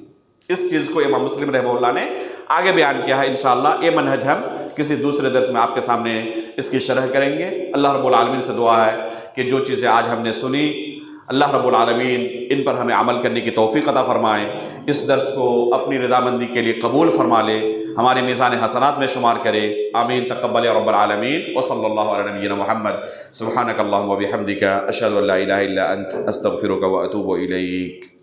اس چیز کو امام مسلم رحمہ اللہ نے آگے بیان کیا ہے۔ انشاءاللہ یہ منہج ہم کسی دوسرے درس میں آپ کے سامنے اس کی شرح کریں گے۔ اللہ رب العالمین سے دعا ہے کہ جو چیزیں آج ہم نے سنی، اللہ رب العالمین ان پر ہمیں عمل کرنے کی توفیق عطا فرمائے، اس درس کو اپنی رضامندی کے لیے قبول فرما لے۔ ہماری میزان حسنات میں شمار کرے. آمین تقبل یا رب العالمین. وصلی اللہ علی نبینا محمد. سبحانک اللہم و بحمدک اشہد ان لا الہ الا انت استغفرک و اتوب الیک.